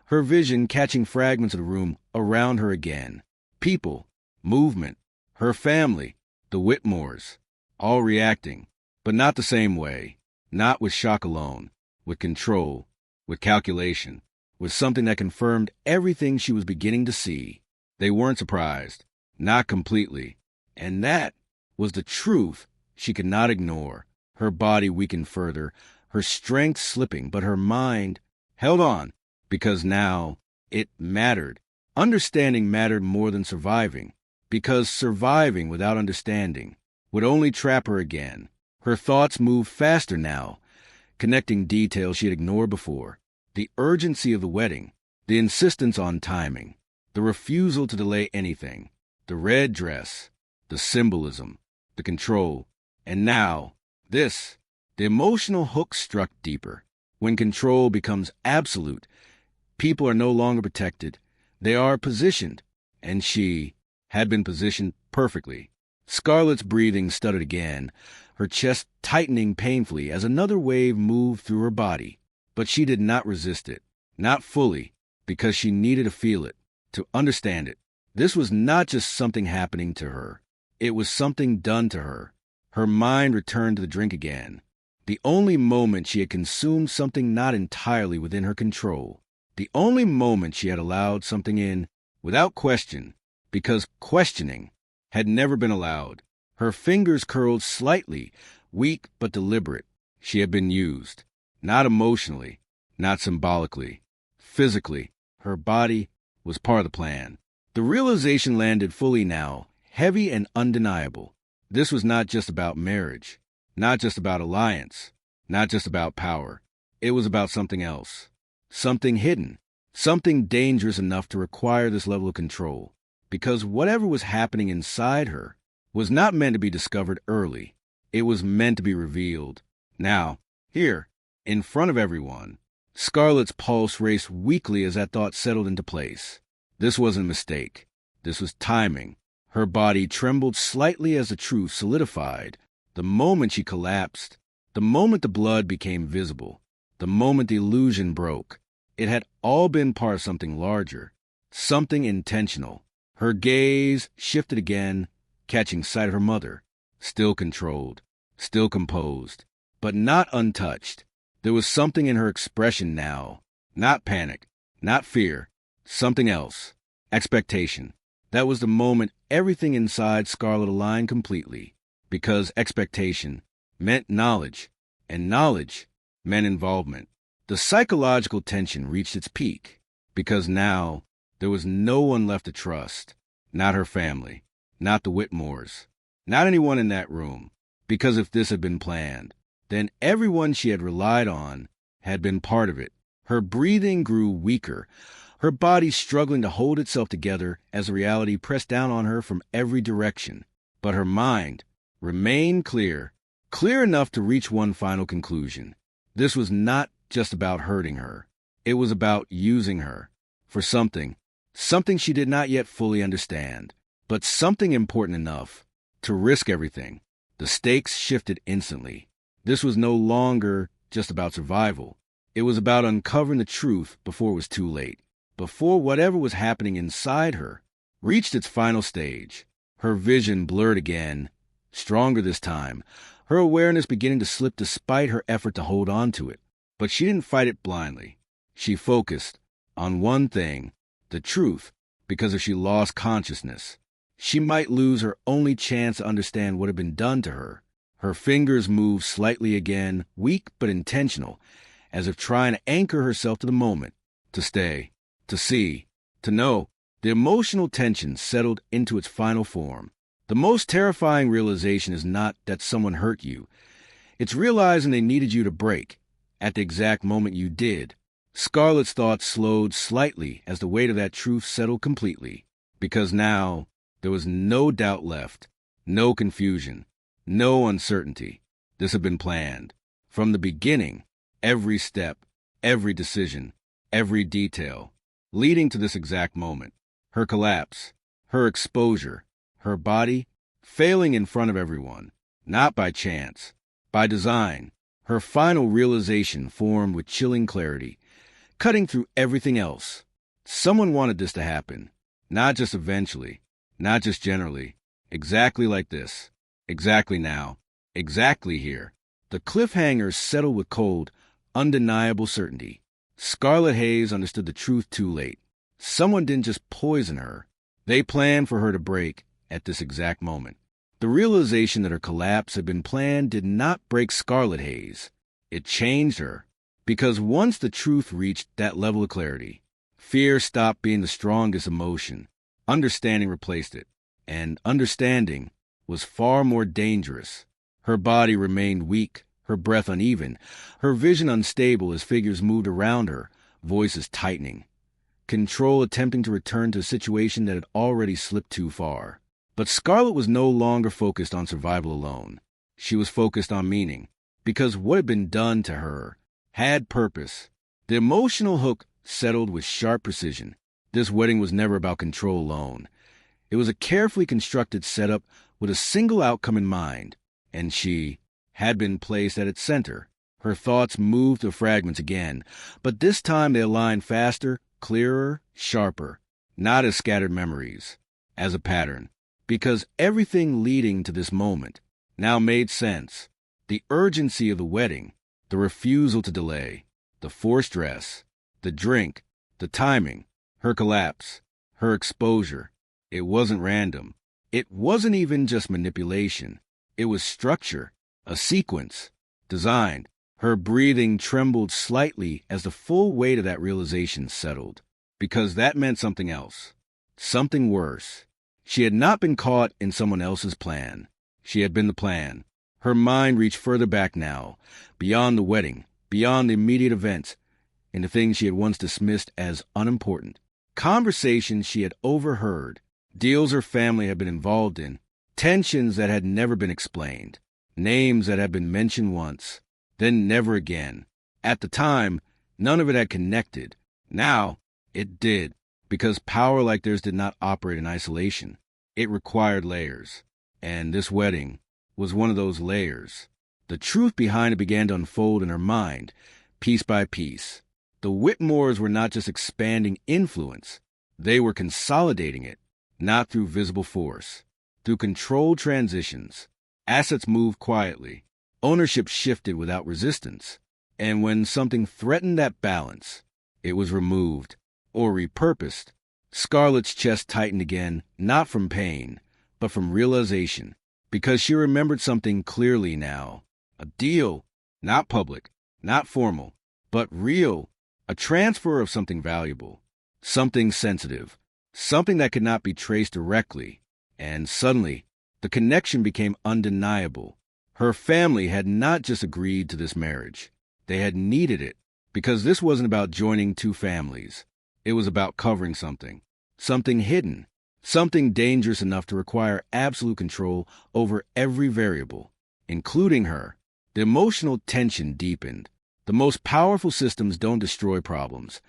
S1: her vision catching fragments of the room around her again. People, movement, her family, the Whitmores, all reacting, but not the same way, not with shock alone, with control, with calculation, with something that confirmed everything she was beginning to see. They weren't surprised, not completely. And that was the truth she could not ignore. Her body weakened further, her strength slipping, but her mind held on, because now it mattered. Understanding mattered more than surviving, because surviving without understanding would only trap her again. Her thoughts moved faster now, connecting details she had ignored before. The urgency of the wedding, the insistence on timing, the refusal to delay anything, the red dress, the symbolism, the control, and now, this. The emotional hook struck deeper. When control becomes absolute, people are no longer protected. They are positioned, and she had been positioned perfectly. Scarlett's breathing stuttered again, her chest tightening painfully as another wave moved through her body. But she did not resist it, not fully, because she needed to feel it, to understand it. This was not just something happening to her. It was something done to her. Her mind returned to the drink again. The only moment she had consumed something not entirely within her control. The only moment she had allowed something in without question, because questioning had never been allowed. Her fingers curled slightly, weak but deliberate. She had been used. Not emotionally, not symbolically. Physically, her body was part of the plan. The realization landed fully now, heavy and undeniable. This was not just about marriage, not just about alliance, not just about power. It was about something else, something hidden, something dangerous enough to require this level of control, because whatever was happening inside her was not meant to be discovered early. It was meant to be revealed. Now, here, in front of everyone. Scarlett's pulse raced weakly as that thought settled into place. This wasn't a mistake. This was timing. Her body trembled slightly as the truth solidified. The moment she collapsed, the moment the blood became visible, the moment the illusion broke, it had all been part of something larger, something intentional. Her gaze shifted again, catching sight of her mother, still controlled, still composed, but not untouched. There was something in her expression now, Not panic, not fear, something else. Expectation. That was the moment everything inside Scarlett aligned completely, because expectation meant knowledge, and knowledge meant involvement. The psychological tension reached its peak, because now there was no one left to trust. Not her family, not the Whitmores, not anyone in that room, because if this had been planned, then everyone she had relied on had been part of it. Her breathing grew weaker, her body struggling to hold itself together as reality pressed down on her from every direction. But her mind remained clear, clear enough to reach one final conclusion. This was not just about hurting her. It was about using her for something she did not yet fully understand, but something important enough to risk everything. The stakes shifted instantly. This was no longer just about survival. It was about uncovering the truth before it was too late, before whatever was happening inside her reached its final stage. Her vision blurred again, stronger this time, her awareness beginning to slip despite her effort to hold on to it. But she didn't fight it blindly. She focused on one thing, the truth, because if she lost consciousness, she might lose her only chance to understand what had been done to her. Her fingers moved slightly again, weak but intentional, as if trying to anchor herself to the moment, to stay, to see, to know. The emotional tension settled into its final form. The most terrifying realization is not that someone hurt you. It's realizing they needed you to break at the exact moment you did. Scarlett's thoughts slowed slightly as the weight of that truth settled completely, because now there was no doubt left, no confusion, no uncertainty. This had been planned. From the beginning, every step, every decision, every detail, leading to this exact moment. Her collapse, her exposure, her body failing in front of everyone, not by chance, by design. Her final realization formed with chilling clarity, cutting through everything else. Someone wanted this to happen, not just eventually, not just generally, exactly like this, exactly now, exactly here. The cliffhangers settled with cold, undeniable certainty. Scarlett Hayes understood the truth too late. Someone didn't just poison her. They planned for her to break at this exact moment. The realization that her collapse had been planned did not break Scarlett Hayes. It changed her. Because once the truth reached that level of clarity, fear stopped being the strongest emotion. Understanding replaced it. And understanding was far more dangerous. Her body remained weak, her breath uneven, her vision unstable as figures moved around her, voices tightening. Control attempting to return to a situation that had already slipped too far. But Scarlett was no longer focused on survival alone. She was focused on meaning, because what had been done to her had purpose. The emotional hook settled with sharp precision. This wedding was never about control alone. It was a carefully constructed setup with a single outcome in mind, and she had been placed at its center. Her thoughts moved to fragments again, but this time they aligned faster, clearer, sharper, not as scattered memories, as a pattern, because everything leading to this moment now made sense. The urgency of the wedding, the refusal to delay, the forced dress, the drink, the timing, her collapse, her exposure. It wasn't random. It wasn't even just manipulation. It was structure, a sequence, designed. Her breathing trembled slightly as the full weight of that realization settled, because that meant something else, something worse. She had not been caught in someone else's plan. She had been the plan. Her mind reached further back now, beyond the wedding, beyond the immediate events, into things she had once dismissed as unimportant. Conversations she had overheard, deals her family had been involved in, tensions that had never been explained, names that had been mentioned once, then never again. At the time, none of it had connected. Now, it did, because power like theirs did not operate in isolation. It required layers, and this wedding was one of those layers. The truth behind it began to unfold in her mind, piece by piece. The Whitmores were not just expanding influence, they were consolidating it, not through visible force, through controlled transitions. Assets moved quietly, ownership shifted without resistance, and when something threatened that balance, It was removed, or repurposed. Scarlett's chest tightened again, not from pain, but from realization, because she remembered something clearly now. A deal, not public, not formal, but real. A transfer of something valuable, something sensitive, something that could not be traced directly. And suddenly, the connection became undeniable. Her family had not just agreed to this marriage. They had needed it, because this wasn't about joining two families. It was about covering something hidden, something dangerous enough to require absolute control over every variable, including her. The emotional tension deepened. The most powerful systems don't destroy problems.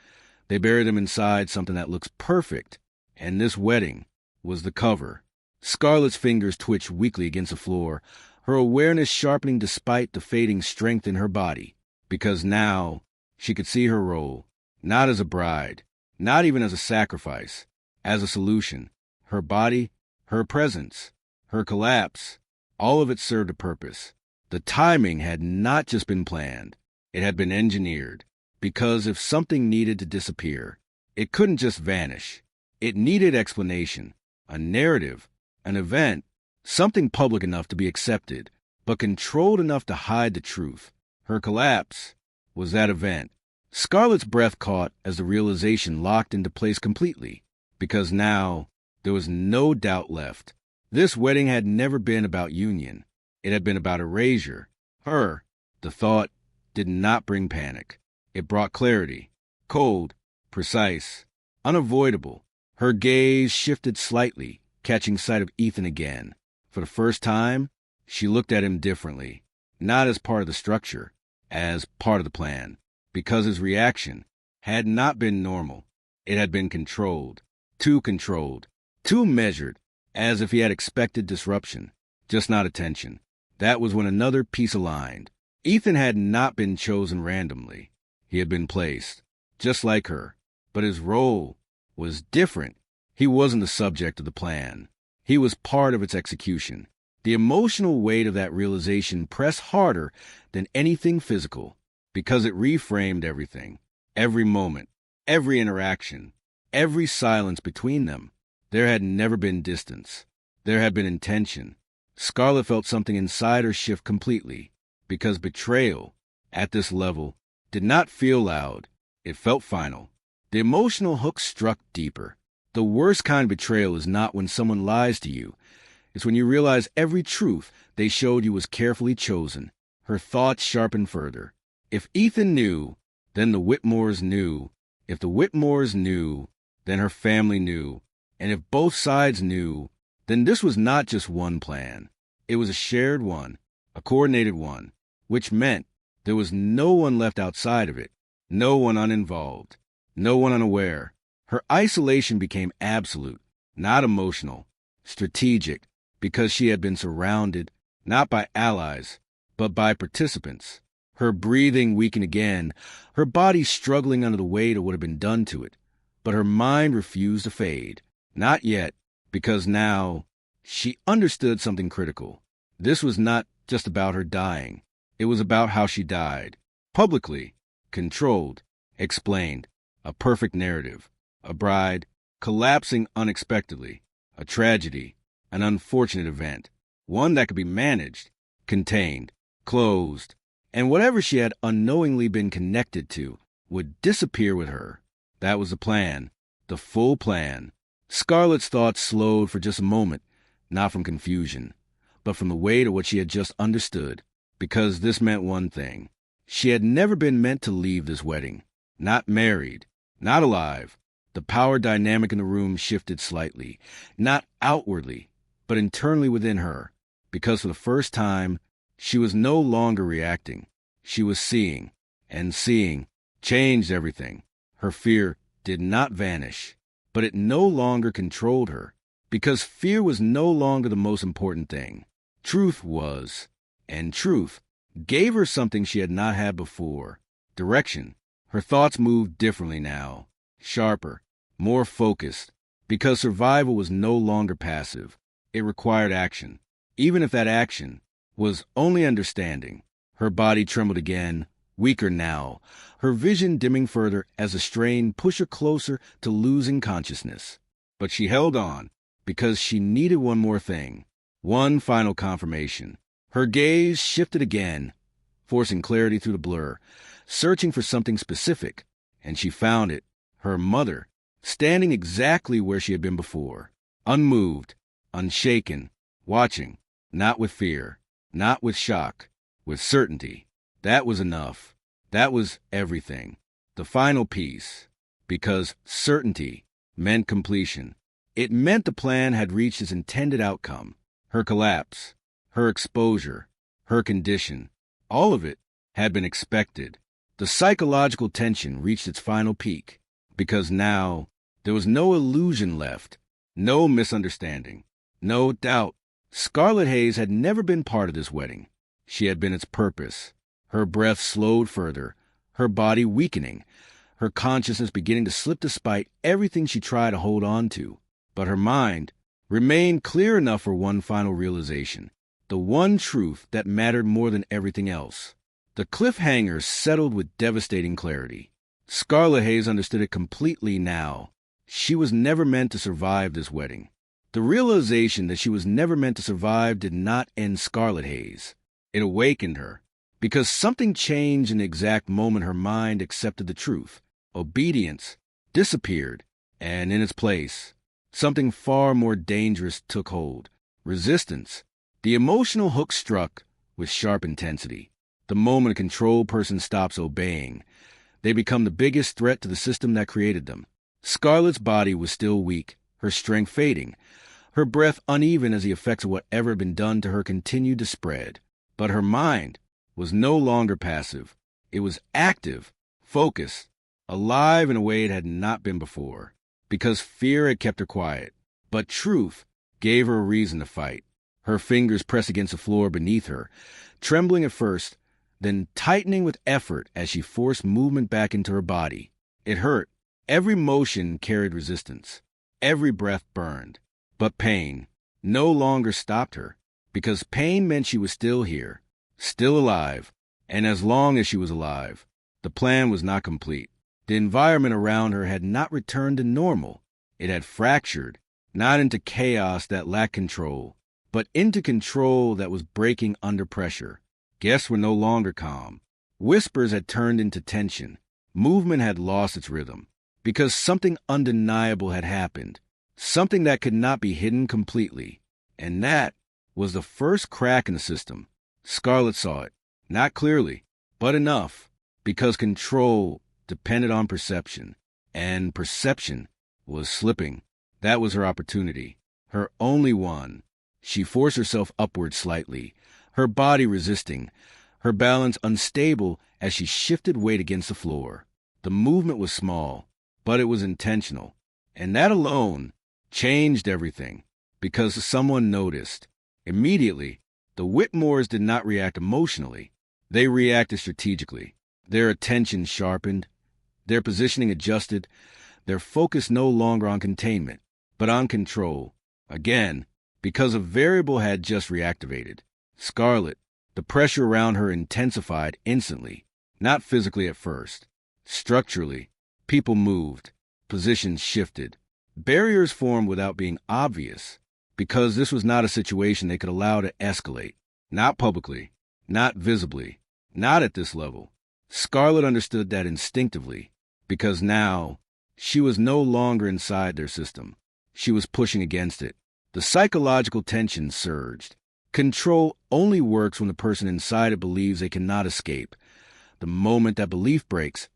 S1: They bury them inside something that looks perfect. And this wedding was the cover. Scarlett's fingers twitched weakly against the floor, her awareness sharpening despite the fading strength in her body. Because now she could see her role, not as a bride, not even as a sacrifice, as a solution. Her body, her presence, her collapse, all of it served a purpose. The timing had not just been planned. It had been engineered, because if something needed to disappear, it couldn't just vanish. It needed explanation, a narrative, an event, something public enough to be accepted, but controlled enough to hide the truth. Her collapse was that event. Scarlett's breath caught as the realization locked into place completely, because now there was no doubt left. This wedding had never been about union. It had been about erasure. Her, the thought, did not bring panic. It brought clarity. Cold, precise, unavoidable. Her gaze shifted slightly, catching sight of Ethan again. For the first time, she looked at him differently, not as part of the structure, as part of the plan, because his reaction had not been normal. It had been controlled, too measured, as if he had expected disruption, just not attention. That was when another piece aligned. Ethan had not been chosen randomly. He had been placed, just like her, but his role was different. He wasn't the subject of the plan. He was part of its execution. The emotional weight of that realization pressed harder than anything physical, because it reframed everything, every moment, every interaction, every silence between them. There had never been distance. There had been intention. Scarlett felt something inside her shift completely, because betrayal, at this level, did not feel loud. It felt final. The emotional hook struck deeper. The worst kind of betrayal is not when someone lies to you. It's when you realize every truth they showed you was carefully chosen. Her thoughts sharpened further. If Ethan knew, then the Whitmores knew. If the Whitmores knew, then her family knew. And if both sides knew, then this was not just one plan. It was a shared one, a coordinated one, which meant there was no one left outside of it, no one uninvolved, no one unaware. Her isolation became absolute, not emotional, strategic, because she had been surrounded not by allies, but by participants. Her breathing weakened again, her body struggling under the weight of what had been done to it. But her mind refused to fade. Not yet, because now she understood something critical. This was not just about her dying. It was about how she died. Publicly, controlled, explained, a perfect narrative. A bride collapsing unexpectedly, a tragedy, an unfortunate event, one that could be managed, contained, closed, and whatever she had unknowingly been connected to would disappear with her. That was the plan, the full plan. Scarlett's thoughts slowed for just a moment, not from confusion, but from the weight of what she had just understood, because this meant one thing. She had never been meant to leave this wedding, not married, not alive. The power dynamic in the room shifted slightly, not outwardly, but internally within her, because for the first time, she was no longer reacting. She was seeing, and seeing changed everything. Her fear did not vanish, but it no longer controlled her, because fear was no longer the most important thing. Truth was, and truth gave her something she had not had before, direction. Her thoughts moved differently now. Sharper, more focused, because survival was no longer passive. It required action, even if that action was only understanding. Her body trembled again, weaker now, her vision dimming further as the strain pushed her closer to losing consciousness. But she held on, because she needed one more thing, one final confirmation. Her gaze shifted again, forcing clarity through the blur, searching for something specific, and she found it, her mother, standing exactly where she had been before, unmoved, unshaken, watching, not with fear, not with shock, with certainty. That was enough. That was everything. The final piece. Because certainty meant completion. It meant the plan had reached its intended outcome. Her collapse, her exposure, her condition, all of it had been expected. The psychological tension reached its final peak, because now there was no illusion left, no misunderstanding, no doubt. Scarlet Haze had never been part of this wedding. She had been its purpose. Her breath slowed further, her body weakening, her consciousness beginning to slip despite everything she tried to hold on to. But her mind remained clear enough for one final realization, the one truth that mattered more than everything else. The cliffhanger settled with devastating clarity. Scarlet Haze understood it completely now. She was never meant to survive this wedding. The realization that she was never meant to survive did not end Scarlet Haze. It awakened her, because something changed in the exact moment her mind accepted the truth. Obedience disappeared, and in its place, something far more dangerous took hold. Resistance. The emotional hook struck with sharp intensity. The moment a control person stops obeying, they become the biggest threat to the system that created them. Scarlet's body was still weak, her strength fading, her breath uneven as the effects of whatever had been done to her continued to spread. But her mind was no longer passive. It was active, focused, alive in a way it had not been before, because fear had kept her quiet. But truth gave her a reason to fight. Her fingers pressed against the floor beneath her, trembling at first, then tightening with effort as she forced movement back into her body. It hurt. Every motion carried resistance. Every breath burned. But pain no longer stopped her, because pain meant she was still here, still alive, and as long as she was alive, the plan was not complete. The environment around her had not returned to normal. It had fractured, not into chaos that lacked control, but into control that was breaking under pressure. Guests were no longer calm. Whispers had turned into tension. Movement had lost its rhythm, because something undeniable had happened, something that could not be hidden completely. And that was the first crack in the system. Scarlet saw it, not clearly, but enough, because control depended on perception, and perception was slipping. That was her opportunity, her only one. She forced herself upward slightly, her body resisting, her balance unstable as she shifted weight against the floor. The movement was small, but it was intentional, and that alone changed everything, because someone noticed. Immediately, the Whitmores did not react emotionally. They reacted strategically. Their attention sharpened, their positioning adjusted, their focus no longer on containment, but on control. Again, because a variable had just reactivated. Scarlet, the pressure around her intensified instantly, not physically at first. Structurally, people moved, positions shifted. Barriers formed without being obvious, because this was not a situation they could allow to escalate. Not publicly, not visibly, not at this level. Scarlet understood that instinctively, because now she was no longer inside their system. She was pushing against it. The psychological tension surged. Control only works when the person inside it believes they cannot escape. The moment that belief breaks,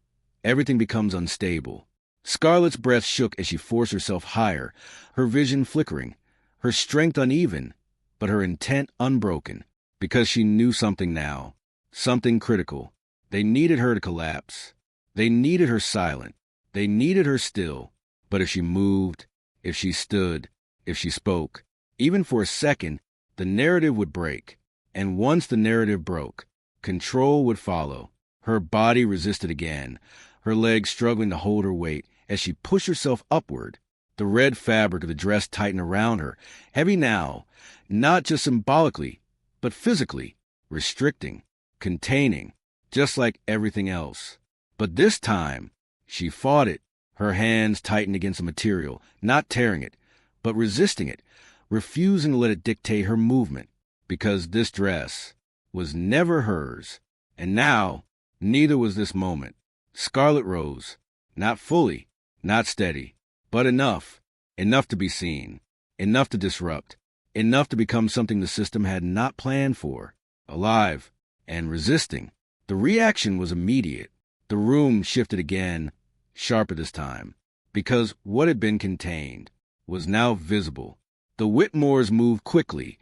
S1: everything becomes unstable. Scarlet's breath shook as she forced herself higher, her vision flickering, her strength uneven, but her intent unbroken, because she knew something now, something critical. They needed her to collapse. They needed her silent. They needed her still. But if she moved, if she stood, if she spoke, even for a second, the narrative would break. And once the narrative broke, control would follow. Her body resisted again, her legs struggling to hold her weight as she pushed herself upward. The red fabric of the dress tightened around her, heavy now, not just symbolically, but physically, restricting, containing. just like everything else. But this time, she fought it. Her hands tightened against the material, not tearing it, but resisting it, refusing to let it dictate her movement, because this dress was never hers. And now, neither was this moment. Scarlet rose, not fully, not steady, but enough to be seen, enough to disrupt, enough to become something the system had not planned for, alive and resisting. The reaction was immediate. The room shifted again, sharper this time, because what had been contained was now visible. The Whitmores moved quickly,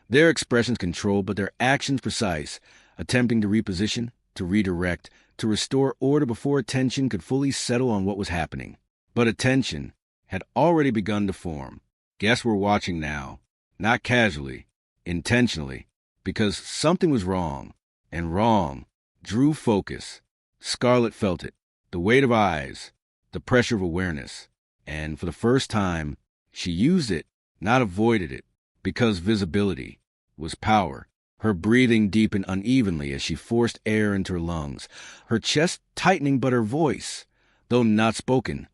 S1: their expressions controlled, but their actions precise, attempting to reposition, to redirect, to restore order before attention could fully settle on what was happening. But attention had already begun to form. Guests were watching now, not casually, intentionally, because something was wrong, and wrong drew focus. Scarlet felt it, the weight of eyes, the pressure of awareness, and for the first time, she used it, not avoided it, because visibility was power. Her breathing deepened unevenly as she forced air into her lungs, her chest tightening but her voice, though not spoken,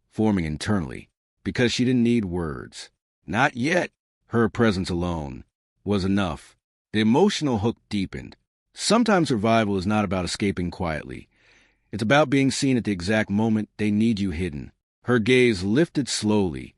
S1: forming internally, because she didn't need words. Not yet. Her presence alone was enough. The emotional hook deepened. Sometimes survival is not about escaping quietly. It's about being seen at the exact moment they need you hidden. Her gaze lifted slowly,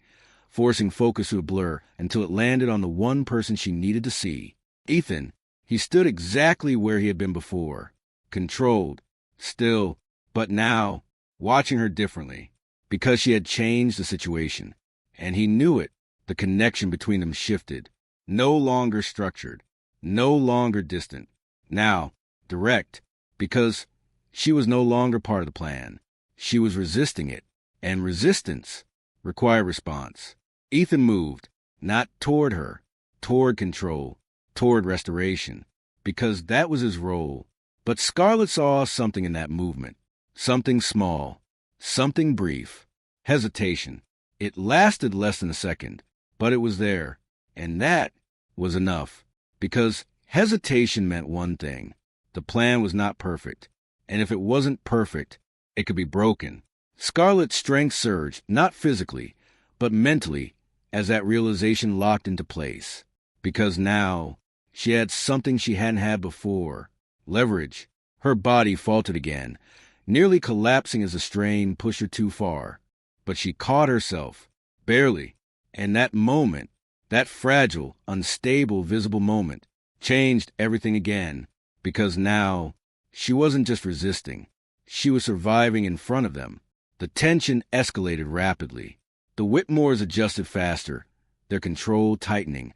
S1: forcing focus to a blur until it landed on the one person she needed to see. Ethan. He stood exactly where he had been before, controlled, still, but now, watching her differently, because she had changed the situation. And he knew it. The connection between them shifted, no longer structured, no longer distant, now direct, because she was no longer part of the plan. She was resisting it, and resistance required response. Ethan moved, not toward her, toward control, toward restoration, because that was his role. But Scarlet saw something in that movement, something small, something brief, hesitation. It lasted less than a second, but it was there, and that was enough, because hesitation meant one thing. The plan was not perfect, and if it wasn't perfect, it could be broken. Scarlet's strength surged, not physically, but mentally, as that realization locked into place, because now she had something she hadn't had before, leverage. Her body faltered again, nearly collapsing as the strain pushed her too far. But she caught herself, barely, and that moment, that fragile, unstable, visible moment, changed everything again, because now she wasn't just resisting, she was surviving in front of them. The tension escalated rapidly. The Whitmores adjusted faster, their control tightening,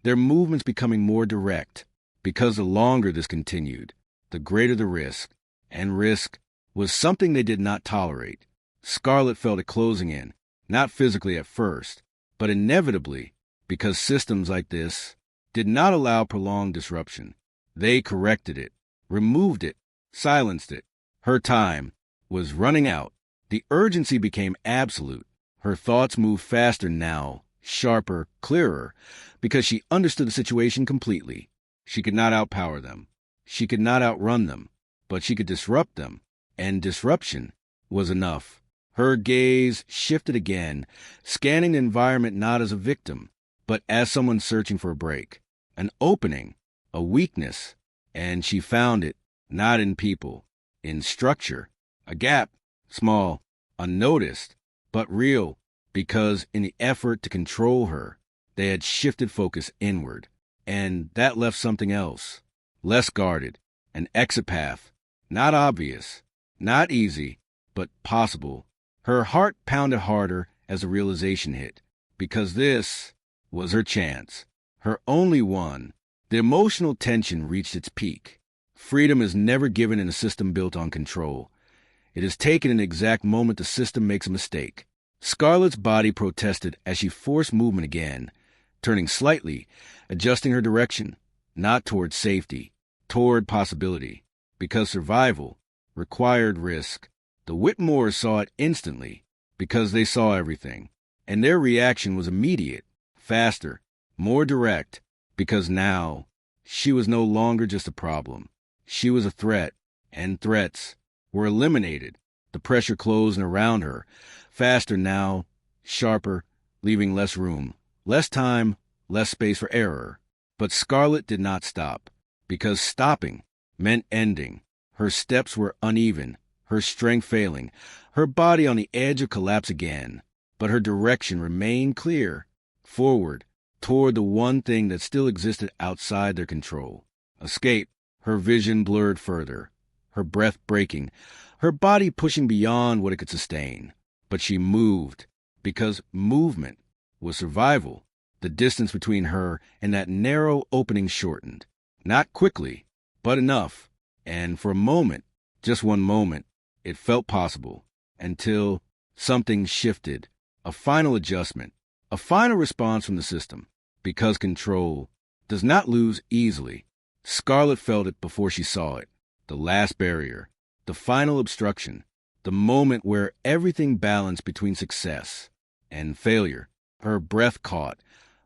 S1: their movements becoming more direct, because the longer this continued, the greater the risk, and risk was something they did not tolerate. Scarlet felt it closing in, not physically at first, but inevitably, because systems like this did not allow prolonged disruption. They corrected it, removed it, silenced it. Her time was running out. The urgency became absolute. Her thoughts moved faster now, sharper, clearer, because she understood the situation completely. She could not outpower them. She could not outrun them, but she could disrupt them, and disruption was enough. Her gaze shifted again, scanning the environment not as a victim, but as someone searching for a break, an opening, a weakness, and she found it, not in people, in structure, a gap, small, unnoticed, but real, because in the effort to control her, they had shifted focus inward, and that left something else, less guarded, an exit path, not obvious, not easy, but possible. Her heart pounded harder as the realization hit, because this was her chance, her only one. The emotional tension reached its peak. Freedom is never given in a system built on control. It is taken in the exact moment the system makes a mistake. Scarlet's body protested as she forced movement again, turning slightly, adjusting her direction, not toward safety, toward possibility, because survival required risk. The Whitmores saw it instantly, because they saw everything, and their reaction was immediate, faster, more direct, because now she was no longer just a problem. She was a threat, and threats were eliminated. The pressure closing around her, faster now, sharper, leaving less room, less time, less space for error. But Scarlet did not stop, because stopping meant ending. Her steps were uneven, her strength failing, her body on the edge of collapse again. But her direction remained clear, forward, toward the one thing that still existed outside their control. Escape. Her vision blurred further, her breath breaking, her body pushing beyond what it could sustain. But she moved, because movement was survival. The distance between her and that narrow opening shortened. Not quickly, but enough. And for a moment, just one moment, it felt possible. Until something shifted. A final adjustment. A final response from the system. Because control does not lose easily. Scarlet felt it before she saw it. The last barrier. The final obstruction. The moment where everything balanced between success and failure. Her breath caught.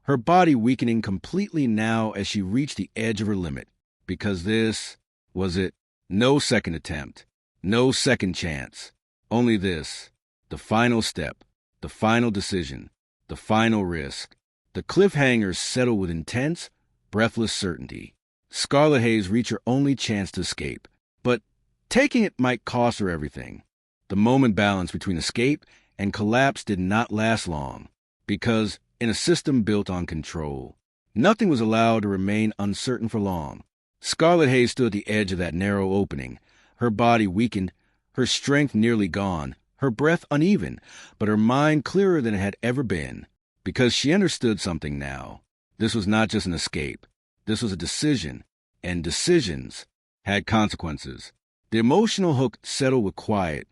S1: Her body weakening completely now as she reached the edge of her limit. Because this was it. No second attempt. No second chance. Only this. The final step. The final decision. The final risk. The cliffhangers settled with intense, breathless certainty. Scarlet Hayes reached her only chance to escape. But taking it might cost her everything. The moment balance between escape and collapse did not last long. Because in a system built on control, nothing was allowed to remain uncertain for long. Scarlet Hayes stood at the edge of that narrow opening, her body weakened, her strength nearly gone, her breath uneven, but her mind clearer than it had ever been. Because she understood something now. This was not just an escape. This was a decision, and decisions had consequences. The emotional hook settled with quiet,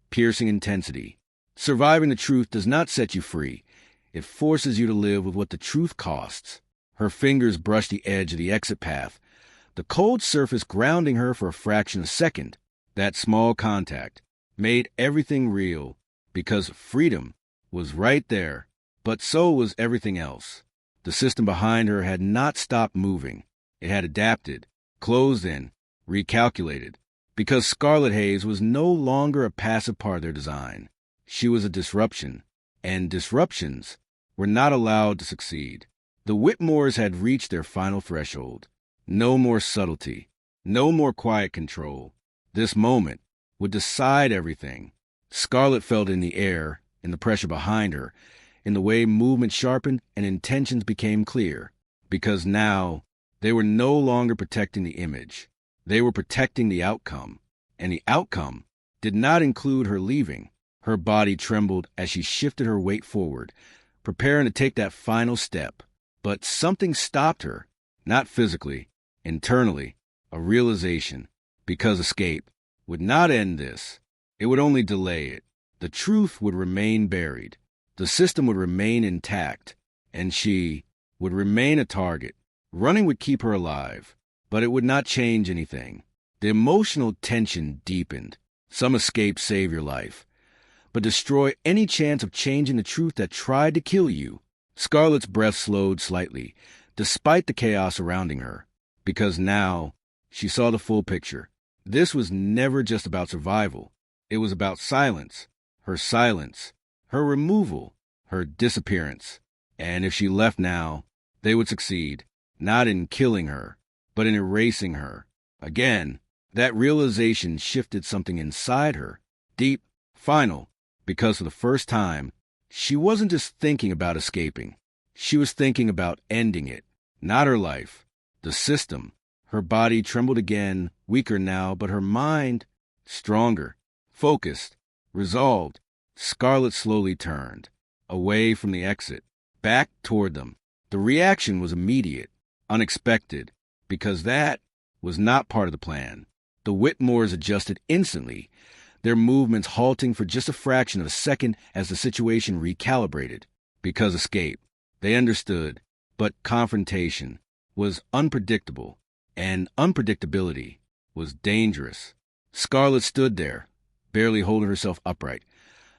S1: piercing intensity. Surviving the truth does not set you free. It forces you to live with what the truth costs. Her fingers brushed the edge of the exit path, the cold surface grounding her for a fraction of a second. That small contact made everything real, because freedom was right there, but so was everything else. The system behind her had not stopped moving. It had adapted, closed in, recalculated, because Scarlet Hayes was no longer a passive part of their design. She was a disruption, and disruptions were not allowed to succeed. The Whitmores had reached their final threshold. No more subtlety, no more quiet control. This moment would decide everything. Scarlet felt in the air, in the pressure behind her, in the way movement sharpened and intentions became clear. Because now they were no longer protecting the image. They were protecting the outcome. And the outcome did not include her leaving. Her body trembled as she shifted her weight forward, preparing to take that final step. But something stopped her, not physically, internally, a realization. Because escape would not end this. It would only delay it. The truth would remain buried. The system would remain intact, and she would remain a target. Running would keep her alive, but it would not change anything. The emotional tension deepened. Some escape save your life, but destroy any chance of changing the truth that tried to kill you. Scarlet's breath slowed slightly, despite the chaos surrounding her, because now she saw the full picture. This was never just about survival. It was about silence, her removal, her disappearance. And if she left now, they would succeed, not in killing her, but in erasing her. Again, that realization shifted something inside her, deep, final, because for the first time, she wasn't just thinking about escaping. She was thinking about ending it, not her life, the system. Her body trembled again, weaker now, but her mind stronger, focused, resolved. Scarlet slowly turned, away from the exit, back toward them. The reaction was immediate, unexpected, because that was not part of the plan. The Whitmores adjusted instantly, their movements halting for just a fraction of a second as the situation recalibrated. Because escape, they understood, but confrontation was unpredictable, and unpredictability was dangerous. Scarlet stood there, barely holding herself upright,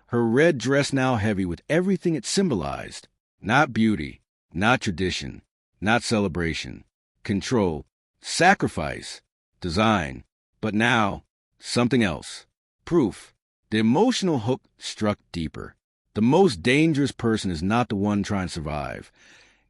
S1: her red dress now heavy with everything it symbolized. Not beauty, not tradition, not celebration, control, sacrifice, design. But now, something else. Proof. The emotional hook struck deeper. The most dangerous person is not the one trying to survive.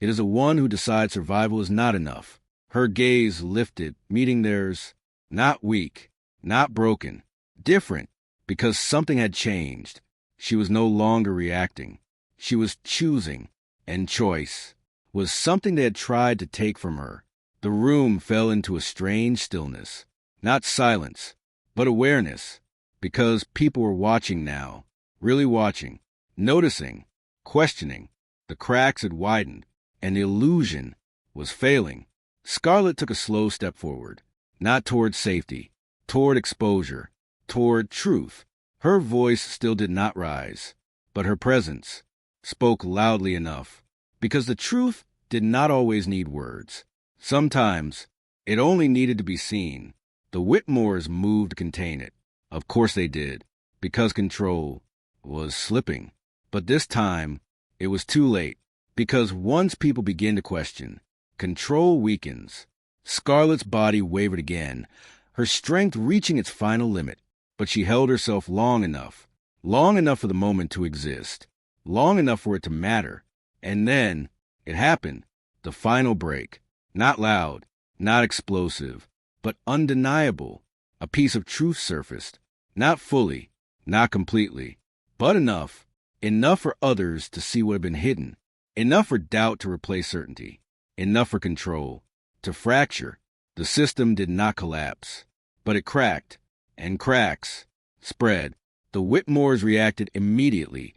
S1: It is the one who decides survival is not enough. Her gaze lifted, meeting theirs. Not weak, not broken. Different, because something had changed. She was no longer reacting. She was choosing, and choice was something they had tried to take from her. The room fell into a strange stillness. Not silence, but awareness, because people were watching now, really watching, noticing, questioning. The cracks had widened, and the illusion was failing. Scarlett took a slow step forward, not toward safety, toward exposure, toward truth. Her voice still did not rise, but her presence spoke loudly enough, because the truth did not always need words. Sometimes it only needed to be seen. The Whitmores moved to contain it. Of course they did, because control was slipping. But this time, it was too late, because once people begin to question, control weakens. Scarlett's body wavered again, her strength reaching its final limit, but she held herself long enough for the moment to exist, long enough for it to matter. And then, it happened, the final break. Not loud, not explosive, but undeniable. A piece of truth surfaced, not fully, not completely, but enough for others to see what had been hidden, enough for doubt to replace certainty, enough for control to fracture. The system did not collapse, but it cracked, and cracks spread. The Whitmores reacted immediately,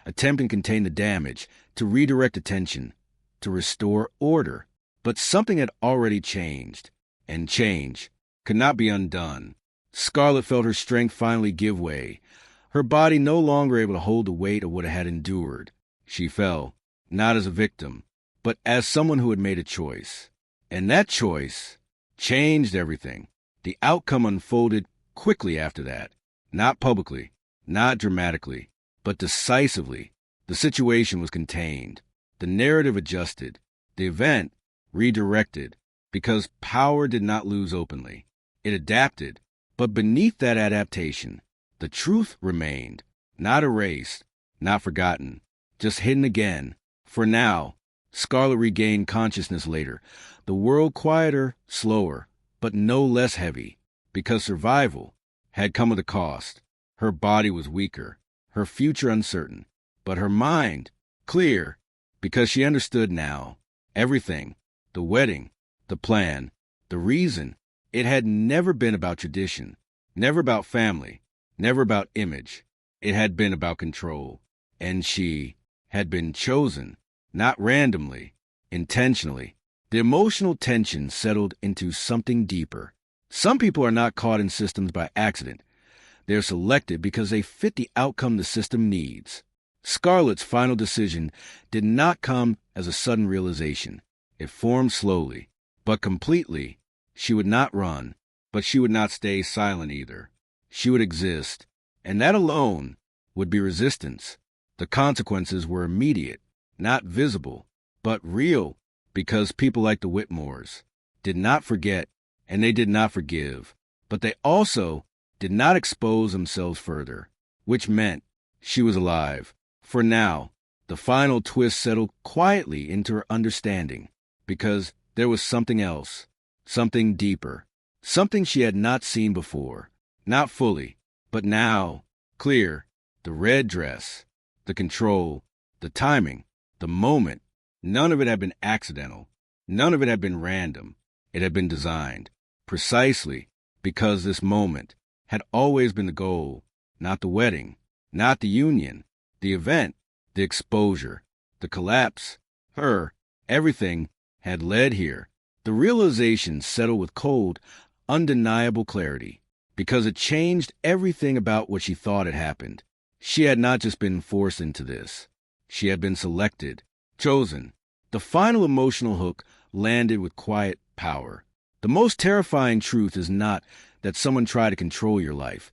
S1: attempting to contain the damage, to redirect attention, to restore order. But something had already changed, and change could not be undone. Scarlett felt her strength finally give way, her body no longer able to hold the weight of what it had endured. She fell, not as a victim, but as someone who had made a choice. And that choice changed everything. The outcome unfolded quickly after that, not publicly, not dramatically, but decisively. The situation was contained, the narrative adjusted, the event redirected, because power did not lose openly. It adapted, but beneath that adaptation, the truth remained, not erased, not forgotten, just hidden again. For now, Scarlett regained consciousness later, the world quieter, slower, but no less heavy, because survival had come at a cost. Her body was weaker, her future uncertain, but her mind clear, because she understood now everything. The wedding, the plan, the reason. It had never been about tradition, never about family, never about image. It had been about control. And she had been chosen, not randomly, intentionally. The emotional tension settled into something deeper. Some people are not caught in systems by accident. They're selected because they fit the outcome the system needs. Scarlett's final decision did not come as a sudden realization. It formed slowly, but completely. She would not run, but she would not stay silent either. She would exist, and that alone would be resistance. The consequences were immediate, not visible, but real, because people like the Whitmores did not forget, and they did not forgive, but they also did not expose themselves further, which meant she was alive. For now, the final twist settled quietly into her understanding, because there was something else, something deeper, something she had not seen before, not fully, but now, clear. The red dress, the control, the timing, the moment, none of it had been accidental. None of it had been random. It had been designed, precisely because this moment had always been the goal, not the wedding, not the union, the event, the exposure, the collapse, her, everything had led here. The realization settled with cold, undeniable clarity, because it changed everything about what she thought had happened. She had not just been forced into this. She had been selected, chosen. The final emotional hook landed with quiet power. The most terrifying truth is not that someone tried to control your life.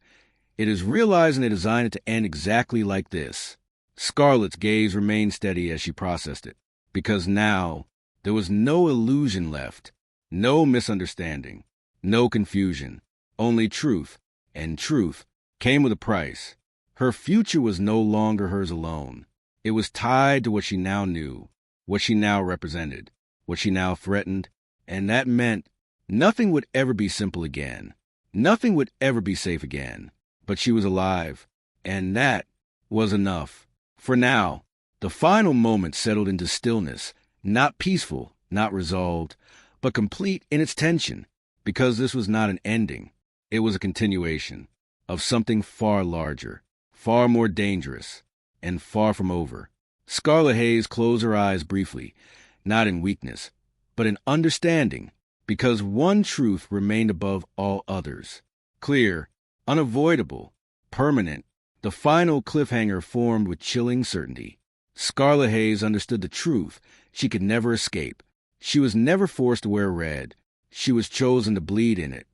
S1: It is realizing they designed it to end exactly like this. Scarlett's gaze remained steady as she processed it, because now there was no illusion left, no misunderstanding, no confusion, only truth. And truth came with a price. Her future was no longer hers alone. It was tied to what she now knew, what she now represented, what she now threatened, and that meant nothing would ever be simple again. Nothing would ever be safe again. But she was alive, and that was enough. For now, the final moment settled into stillness, not peaceful, not resolved, but complete in its tension, because this was not an ending. It was a continuation of something far larger, far more dangerous, and far from over. Scarlet Hayes closed her eyes briefly, not in weakness, but in understanding, because one truth remained above all others. Clear, unavoidable, permanent, the final cliffhanger formed with chilling certainty. Scarlet Hayes understood the truth she could never escape. She was never forced to wear red. She was chosen to bleed in it.